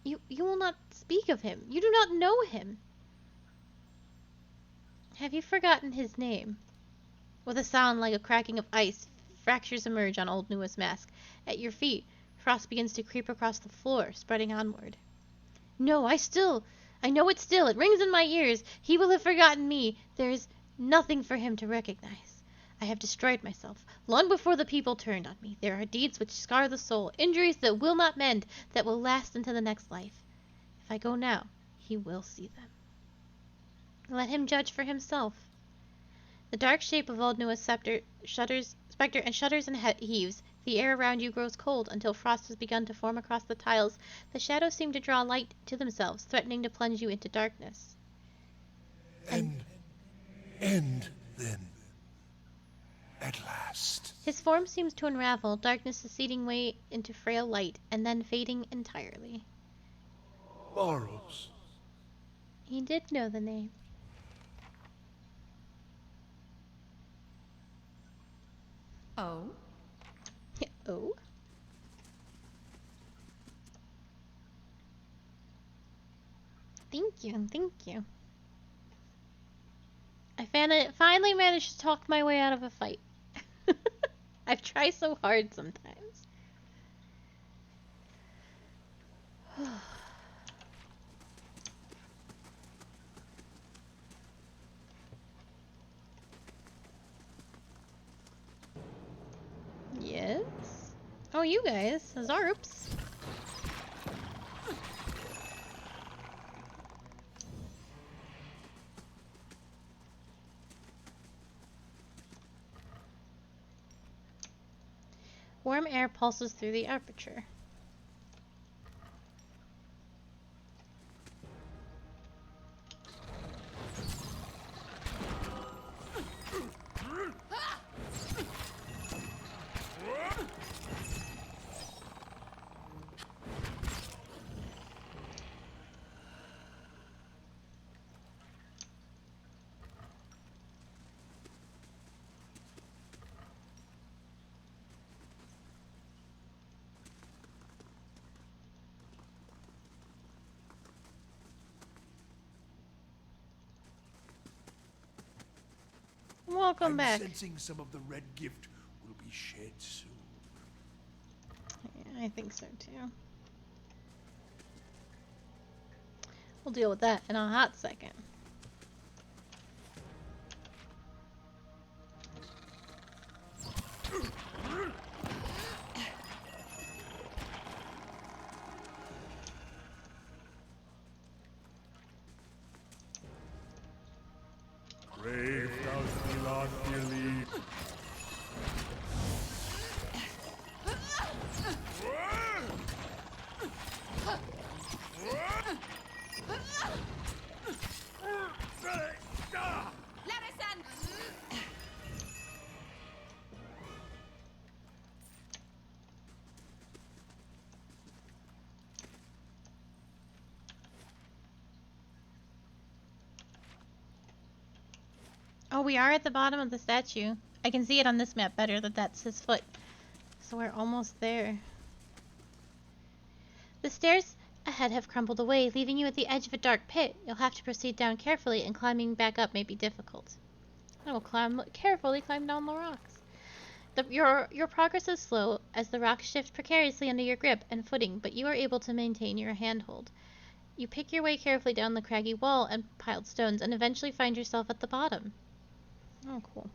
You will not speak of him. You do not know him. Have you forgotten his name? With a sound like a cracking of ice, fractures emerge on old Nua's mask. At your feet, frost begins to creep across the floor, spreading onward. No, I know it still. It rings in my ears. He will have forgotten me. There is nothing for him to recognize. I have destroyed myself, long before the people turned on me. There are deeds which scar the soul, injuries that will not mend, that will last into the next life. If I go now, he will see them. Let him judge for himself. The dark shape of old Nua's specter shudders and heaves. The air around you grows cold until frost has begun to form across the tiles. The shadows seem to draw light to themselves, threatening to plunge you into darkness. End, then. At last. His form seems to unravel, darkness receding way into frail light, and then fading entirely. Boros. He did know the name. Oh? Oh? Thank you. I finally managed to talk my way out of a fight. I've tried so hard sometimes. Yes? Oh, you guys. Zarps. Warm air pulses through the aperture. Welcome back. I'm sensing some of the red gift will be shed soon. Yeah, I think so too. We'll deal with that in a hot second. Brave thou not believe. Oh, we are at the bottom of the statue. I can see it on this map better that that's his foot. So we're almost there. The stairs ahead have crumbled away, leaving you at the edge of a dark pit. You'll have to proceed down carefully, and climbing back up may be difficult. I will carefully climb down the rocks. Your progress is slow as the rocks shift precariously under your grip and footing, but you are able to maintain your handhold. You pick your way carefully down the craggy wall and piled stones, and eventually find yourself at the bottom. Oh, cool.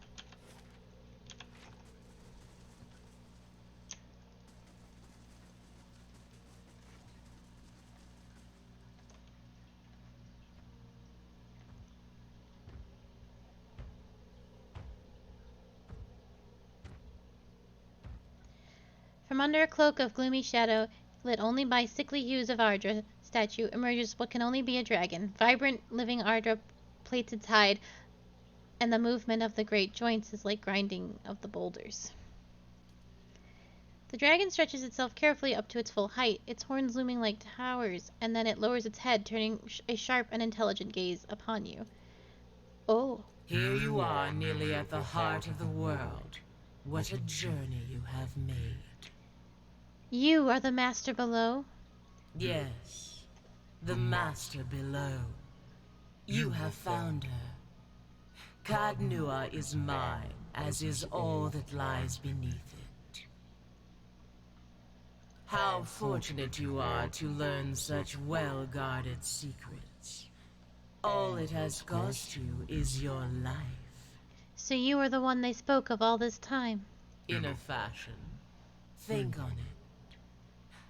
From under a cloak of gloomy shadow, lit only by sickly hues of Ardra statue, emerges what can only be a dragon. Vibrant, living Ardra plates its hide, and the movement of the great joints is like grinding of the boulders. The dragon stretches itself carefully up to its full height, its horns looming like towers, and then it lowers its head, turning a sharp and intelligent gaze upon you. Oh. Here you are, nearly at the heart of the world. What a journey you have made. You are the master below? Yes, the master below. You have found her. Cadnua is mine, as is all that lies beneath it. How fortunate you are to learn such well-guarded secrets. All it has cost you is your life. So you are the one they spoke of all this time? In a fashion. Think on it.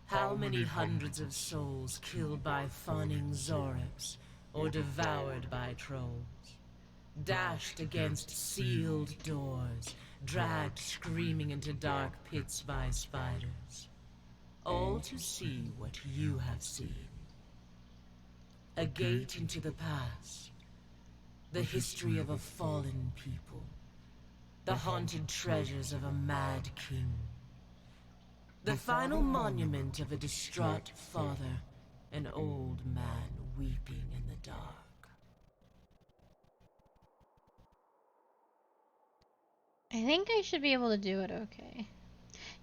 How many hundreds of souls killed by fawning Zoribs, or devoured by trolls? Dashed against sealed doors, dragged screaming into dark pits by spiders. All to see what you have seen. A gate into the past. The history of a fallen people. The haunted treasures of a mad king. The final monument of a distraught father, an old man weeping in the dark. I think I should be able to do it okay.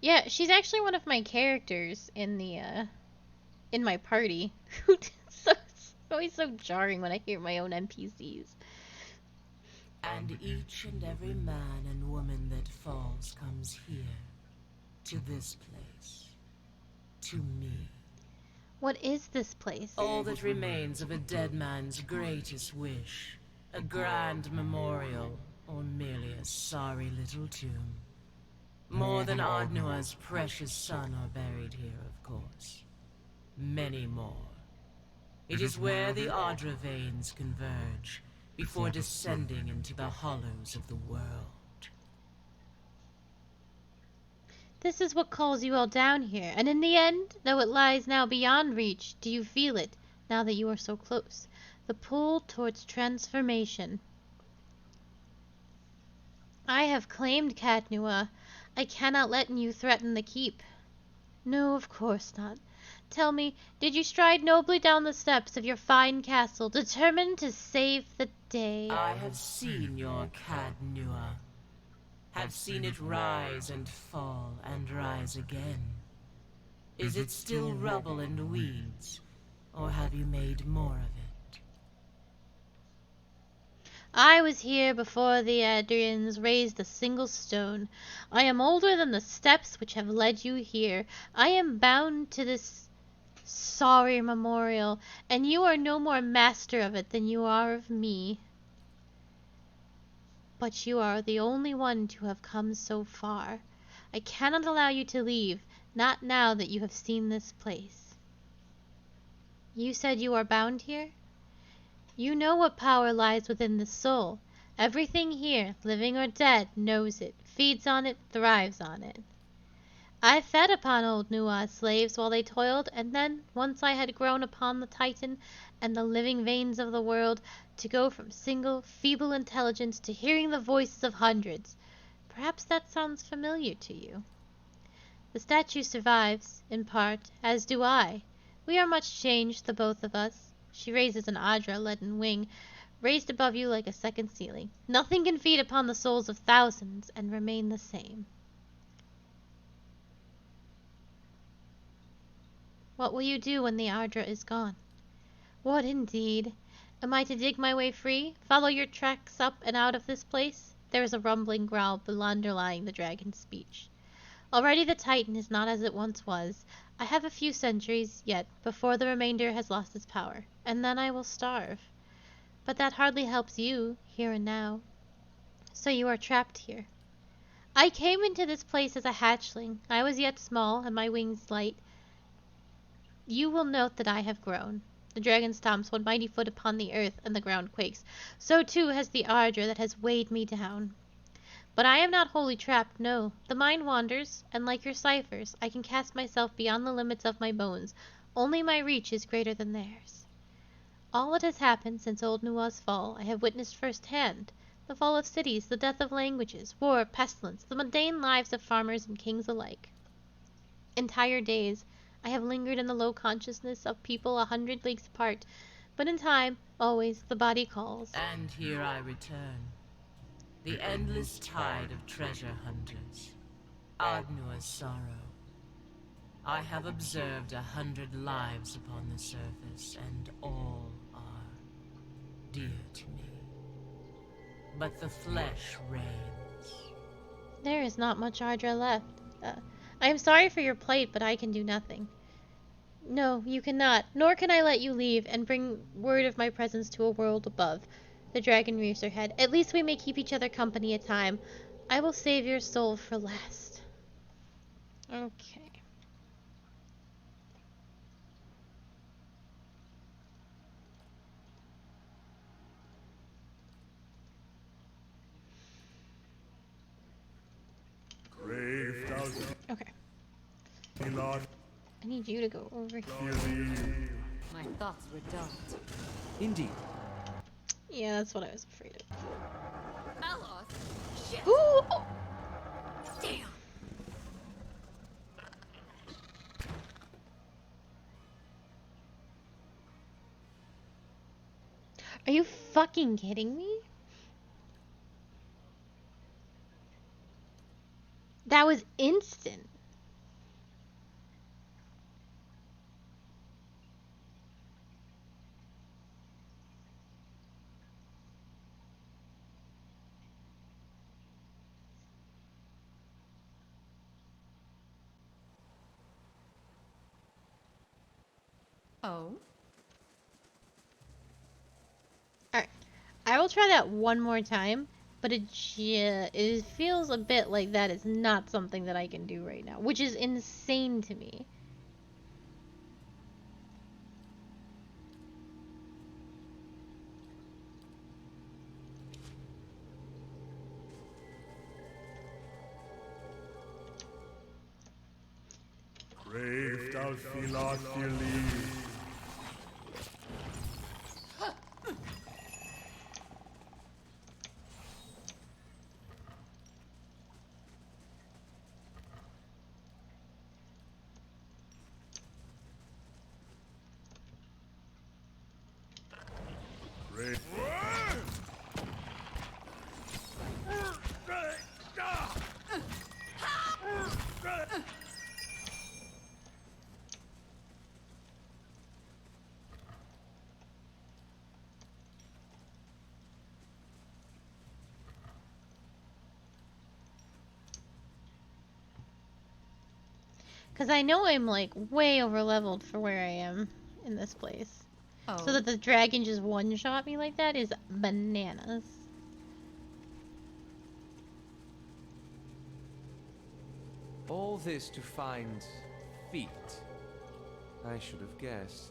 Yeah, she's actually one of my characters in the, in my party. It's always so jarring when I hear my own NPCs. And each and every man and woman that falls comes here. To this place. To me. What is this place? All that remains of a dead man's greatest wish. A grand memorial, or merely a sorry little tomb. More than Ardnua's precious son are buried here, of course. Many more. It is where the Ardra veins converge, before descending into the hollows of the world. This is what calls you all down here, and in the end, though it lies now beyond reach, do you feel it, now that you are so close? The pull towards transformation. I have claimed Cadnua. I cannot let you threaten the keep. No, of course not. Tell me, did you stride nobly down the steps of your fine castle, determined to save the day? I have seen your Cadnua. Have seen it rise and fall and rise again. Is it still rubble and weeds, or have you made more of it? I was here before the Adrians raised a single stone. I am older than the steps which have led you here. I am bound to this sorry memorial, and you are no more master of it than you are of me. But you are the only one to have come so far. I cannot allow you to leave, not now that you have seen this place. You said you are bound here? You know what power lies within the soul. Everything here, living or dead, knows it, feeds on it, thrives on it. I fed upon old Nua's slaves while they toiled, and then, once I had grown upon the Titan and the living veins of the world, to go from single, feeble intelligence to hearing the voices of hundreds. Perhaps that sounds familiar to you. The statue survives, in part, as do I. We are much changed, the both of us. She raises an Adra leaden wing, raised above you like a second ceiling. Nothing can feed upon the souls of thousands and remain the same. What will you do when the Ardra is gone? What indeed? Am I to dig my way free? Follow your tracks up and out of this place? There is a rumbling growl underlying the dragon's speech. Already the Titan is not as it once was. I have a few centuries yet before the remainder has lost its power, and then I will starve. But that hardly helps you, here and now. So you are trapped here. I came into this place as a hatchling. I was yet small, and my wings light. You will note that I have grown. The dragon stomps one mighty foot upon the earth, and the ground quakes. So too has the ardor that has weighed me down. But I am not wholly trapped, no. The mind wanders, and like your ciphers, I can cast myself beyond the limits of my bones. Only my reach is greater than theirs. All that has happened since old Nua's fall, I have witnessed firsthand. The fall of cities, the death of languages, war, pestilence, the mundane lives of farmers and kings alike. Entire days, I have lingered in the low consciousness of people 100 leagues apart, but in time, always, the body calls. And here I return. The endless tide of treasure hunters. Agnua's sorrow. I have observed 100 lives upon the surface, and all are dear to me. But the flesh reigns. There is not much Ardra left. I am sorry for your plight, but I can do nothing. No, you cannot, nor can I let you leave and bring word of my presence to a world above. The dragon rears her head. At least we may keep each other company a time. I will save your soul for last. Okay. Okay. I need you to go over here. My thoughts were dulled. Indeed. Yeah, that's what I was afraid of. Alos! Shit! Ooh! Damn! Are you fucking kidding me? That was instant. Oh? Alright. I will try that one more time, but it feels a bit like that is not something that I can do right now, which is insane to me. Because I know I'm like way over leveled for where I am in this place. Oh. So that the dragon just one-shot me like that is bananas. All this to find feet. I should have guessed.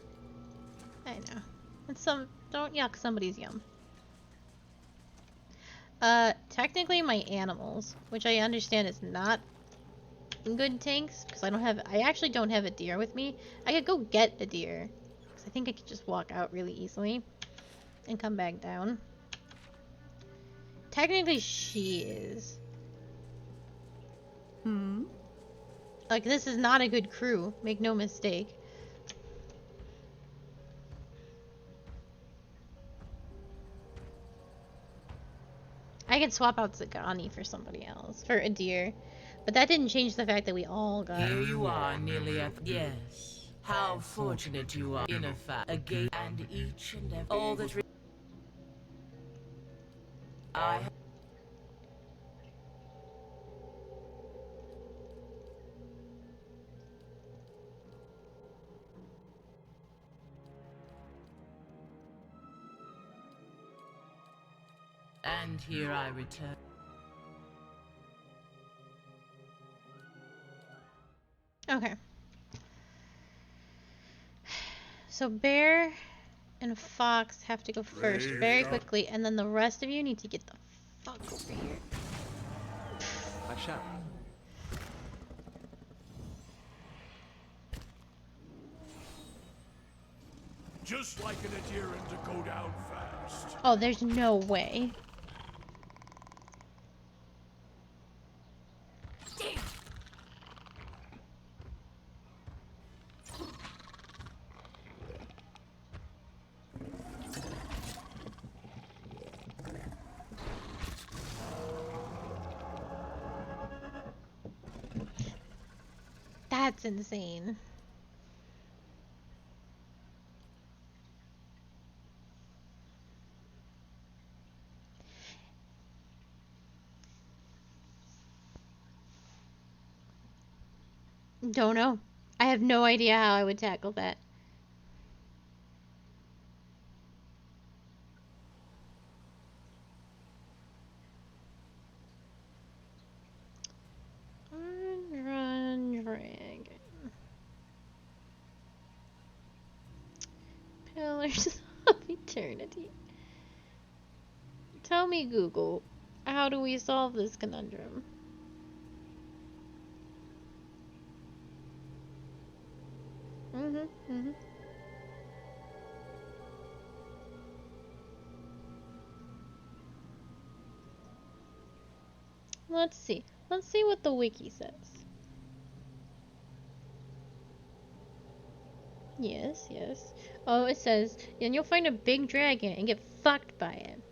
I know. Don't yuck somebody's yum. Technically my animals, which I understand is not good tanks, because I actually don't have a deer with me. I could go get a deer, because I think I could just walk out really easily and come back down. Technically she is. Like, this is not a good crew, make no mistake. I could swap out Zagani for somebody else, for a deer. But that didn't change the fact that we all got... Here you are, nearly at... Yes. How fortunate you are. In a fact, a gate and each and every... All that... I... And here I return. Okay. So Bear and Fox have to go first very quickly, and then the rest of you need to get the fuck over here. I shall. Just like an adherent to go down fast. Oh, there's no way. That's insane. Don't know. I have no idea how I would tackle that. Run, dragon. Pillars of Eternity. Tell me, Google, how do we solve this conundrum? Let's see. Let's see what the wiki says. Yes, yes. Oh, it says, and you'll find a big dragon and get fucked by it.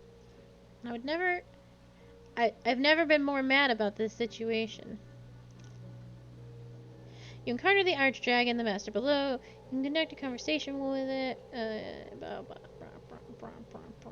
I've never been more mad about this situation. You encounter the archdragon, the master below. You can conduct a conversation with it. Blah, blah, blah, blah, blah, blah, blah.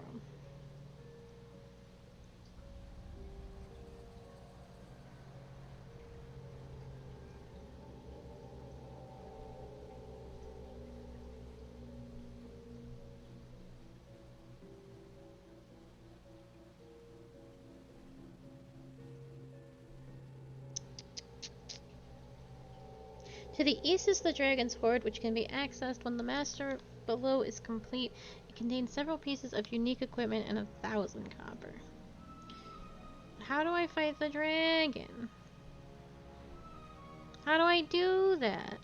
To the east is the dragon's hoard, which can be accessed when the master below is complete. It contains several pieces of unique equipment and 1,000 copper. How do I fight the dragon? How do I do that?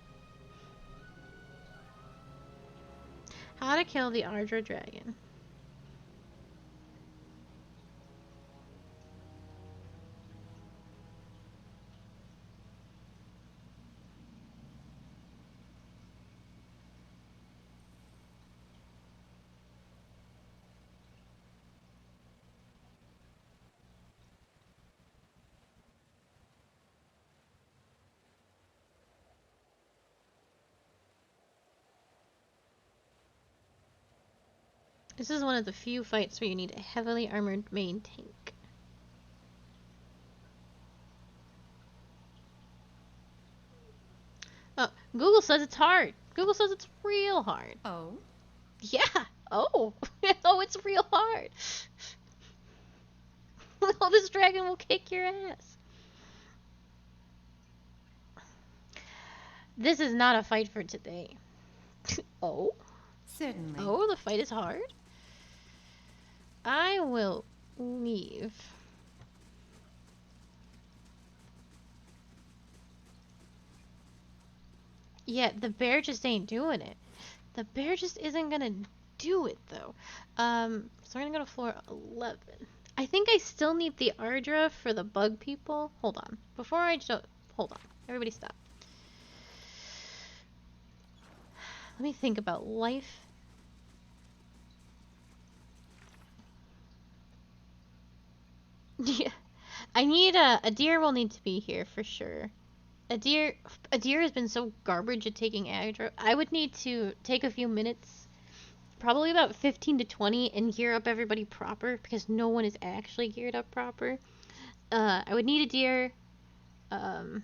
How to kill the Ardra dragon. This is one of the few fights where you need a heavily armored main tank. Oh, Google says it's hard. Google says it's real hard. Oh? Yeah. Oh. Oh, it's real hard. Oh, this dragon will kick your ass. This is not a fight for today. Oh. Certainly. Oh, the fight is hard. I will leave. Yeah, the bear just ain't doing it. The bear just isn't gonna do it though. So we're gonna go to floor 11. I think I still need the Ardra for the bug people. Hold on. Before I jump, hold on. Everybody stop. Let me think about life. Yeah. I need a deer will need to be here for sure. A deer has been so garbage at taking aggro. I would need to take a few minutes, probably about 15 to 20, and gear up everybody proper because no one is actually geared up proper. I would need a deer, and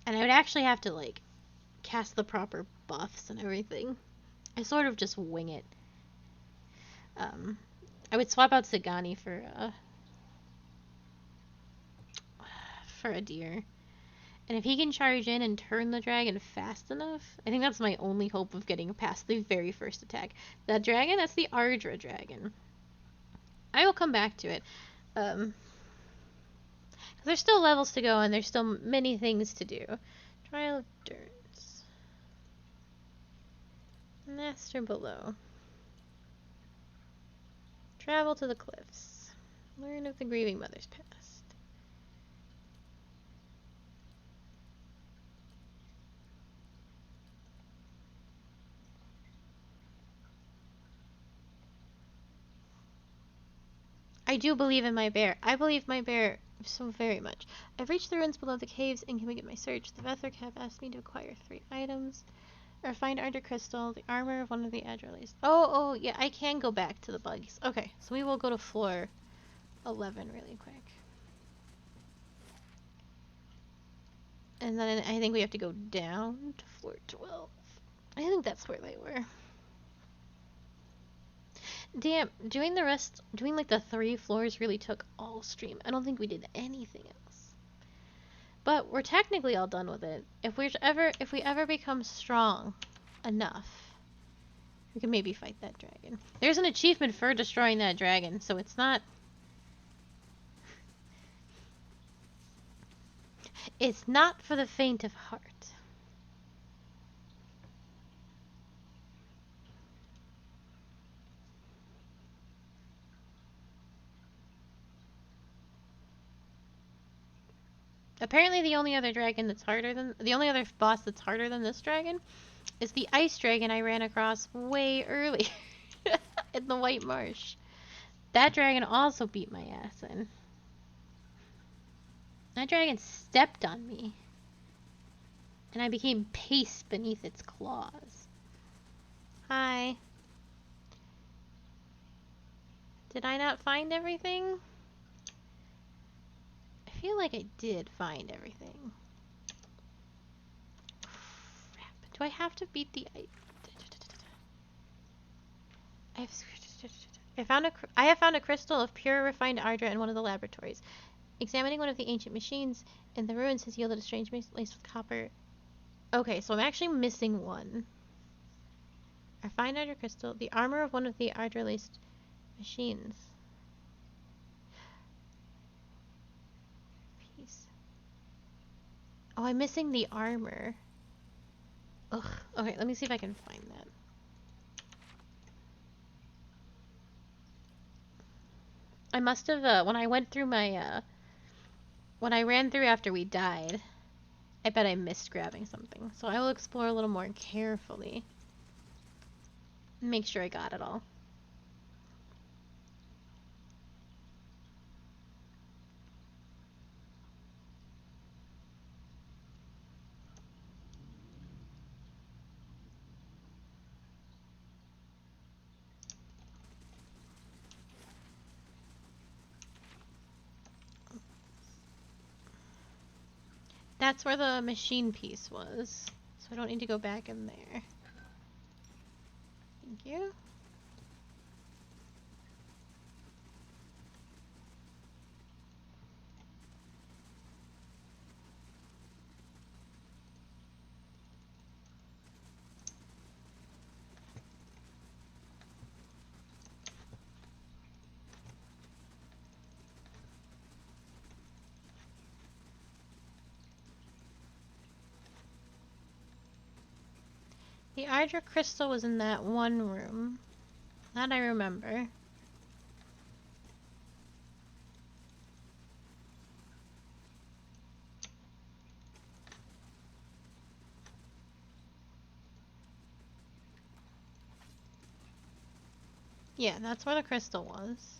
I would actually have to like cast the proper buffs and everything. I sort of just wing it. I would swap out Sagani for a deer. And if he can charge in and turn the dragon fast enough, I think that's my only hope of getting past the very first attack. That dragon, that's the Ardra dragon. I will come back to it. There's still levels to go and there's still many things to do. Trial of Durance. Master below. Travel to the cliffs. Learn of the grieving mother's past. I do believe in my bear. I believe my bear so very much. I've reached the ruins below the caves and can begin my search. The Vethric have asked me to acquire 3 items. Or find Ardra Crystal, the armor of one of the Adrales. Oh, yeah, I can go back to the bugs. Okay, so we will go to floor 11 really quick. And then I think we have to go down to floor 12. I think that's where they were. Damn, doing like the 3 floors really took all stream. I don't think we did anything else. But we're technically all done with it. If we ever become strong enough, we can maybe fight that dragon. There's an achievement for destroying that dragon, so it's not for the faint of heart. Apparently the only other boss that's harder than this dragon is the ice dragon I ran across way early in the White Marsh. That dragon also beat my ass in. That dragon stepped on me. And I became paste beneath its claws. Hi. Did I not find everything? I feel like I did find everything. Crap. Do I have to beat the... I have found a crystal of pure refined Ardra in one of the laboratories. Examining one of the ancient machines in the ruins has yielded a strange mace laced with copper. Okay, so I'm actually missing one. I find Ardra crystal, the armor of one of the Ardra laced machines. Piece. Oh, I'm missing the armor. Ugh. Okay, let me see if I can find that. I must have, when I went through my, when I ran through after we died, I bet I missed grabbing something. So I will explore a little more carefully. Make sure I got it all. That's where the machine piece was. So I don't need to go back in there. Thank you. The Ardra crystal was in that one room. That I remember. Yeah, that's where the crystal was.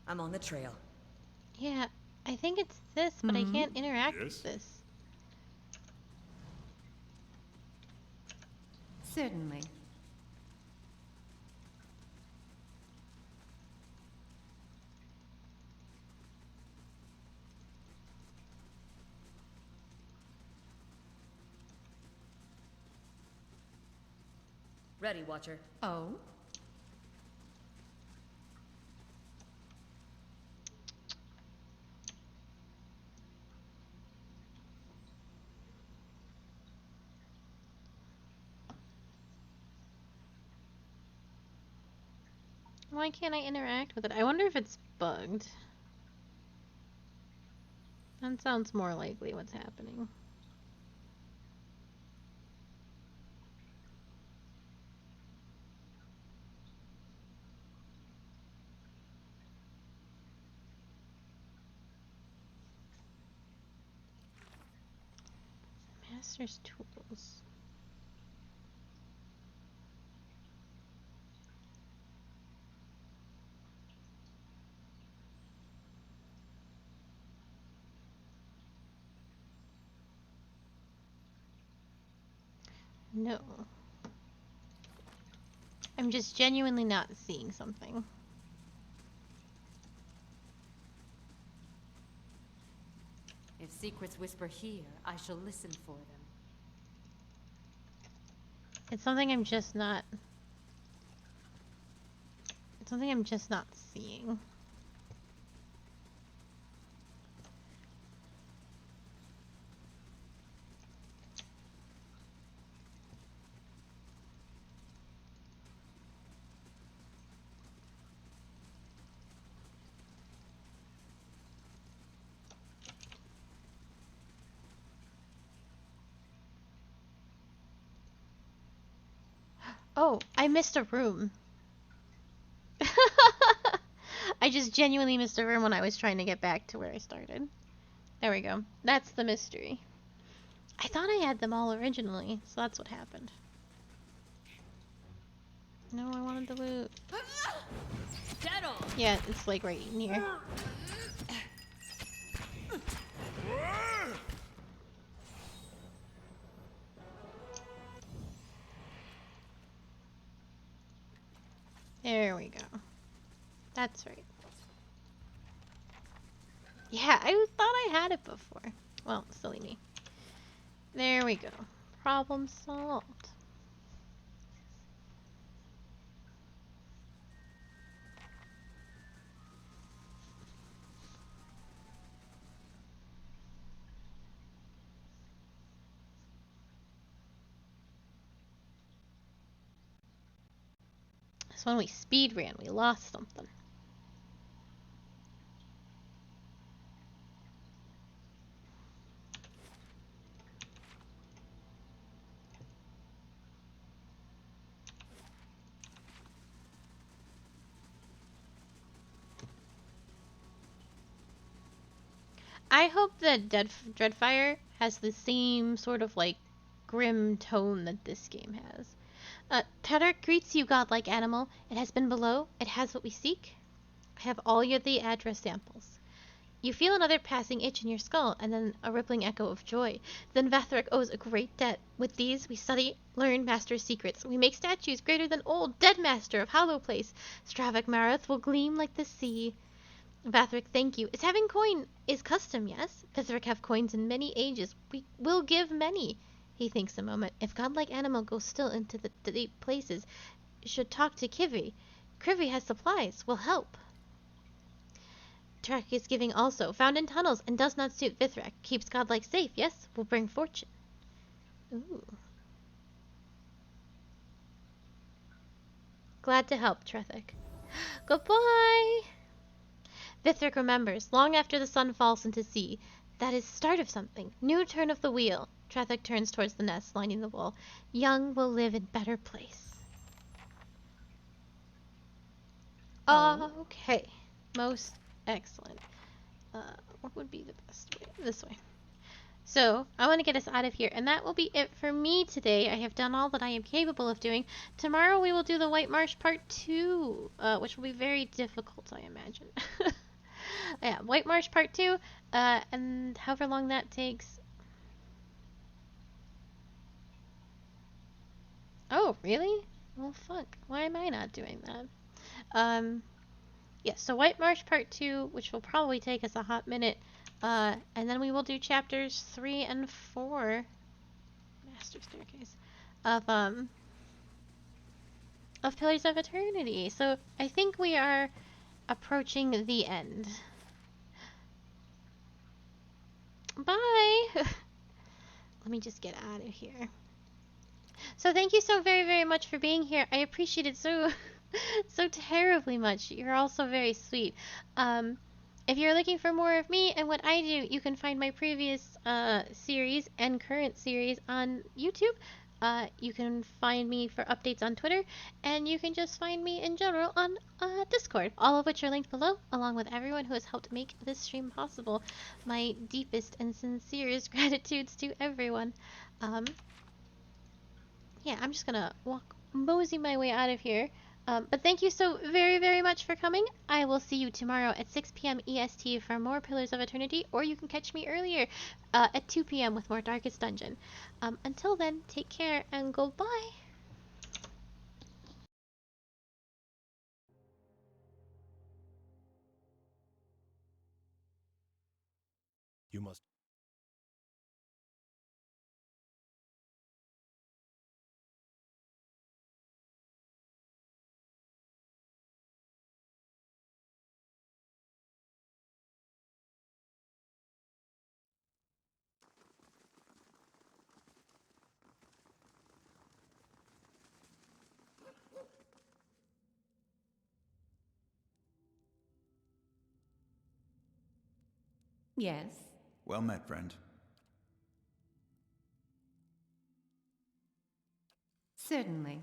I'm on the trail. Yeah, I think it's this, but I can't interact with this. Certainly. Ready, Watcher. Oh? Why can't I interact with it? I wonder if it's bugged. That sounds more likely what's happening. Master's tools. No. I'm just genuinely not seeing something. If secrets whisper here, I shall listen for them. It's something I'm just not... It's something I'm just not seeing. Oh, I missed a room. I just genuinely missed a room when I was trying to get back to where I started. There we go. That's the mystery. I thought I had them all originally, so that's what happened. No, I wanted the loot. Yeah, it's like right in here. There we go. That's right. Yeah, I thought I had it before. Well, silly me. There we go. Problem solved. So when we speed ran, we lost something. I hope that Dreadfire has the same sort of like grim tone that this game has. Tedder greets you, godlike animal. It has been below. It has what we seek. I have all the address samples. You feel another passing itch in your skull, and then a rippling echo of joy. Then Vathric owes a great debt. With these, we study, learn Master's secrets. We make statues greater than old, dead Master of Hollow Place. Stravik Marath will gleam like the sea. Vathric, thank you. Is having coin is custom, yes? Vathric have coins in many ages. We will give many. He thinks a moment. If godlike animal goes still into the deep places, should talk to Kivi. Kivi has supplies. Will help. Trek is giving also. Found in tunnels and does not suit Vithrak. Keeps godlike safe, yes? Will bring fortune. Ooh. Glad to help, Trethik. Goodbye! Vithric remembers, long after the sun falls into sea. That is start of something. New turn of the wheel. Trethik turns towards the nest lining the wall. Young will live in better place. Okay. Most excellent. What would be the best way? This way. So, I want to get us out of here, and that will be it for me today. I have done all that I am capable of doing. Tomorrow we will do the White Marsh Part 2, which will be very difficult, I imagine. Yeah, White Marsh Part 2, and however long that takes. Oh, really? Well, fuck. Why am I not doing that? Yeah, so White Marsh Part 2, which will probably take us a hot minute, and then we will do chapters 3 and 4, Master Staircase, of Pillars of Eternity. So I think we are approaching the end. Bye! Let me just get out of here. So thank you so very, very much for being here. I appreciate it so, so terribly much. You're all so very sweet. If you're looking for more of me and what I do, you can find my previous series and current series on YouTube. You can find me for updates on Twitter, and you can just find me in general on Discord, all of which are linked below, along with everyone who has helped make this stream possible. My deepest and sincerest gratitudes to everyone. Yeah, I'm just gonna mosey my way out of here. But thank you so very, very much for coming. I will see you tomorrow at 6 p.m. EST for more Pillars of Eternity, or you can catch me earlier at 2 p.m. with more Darkest Dungeon. Until then, take care and goodbye. You must. Yes. Well met, friend. Certainly.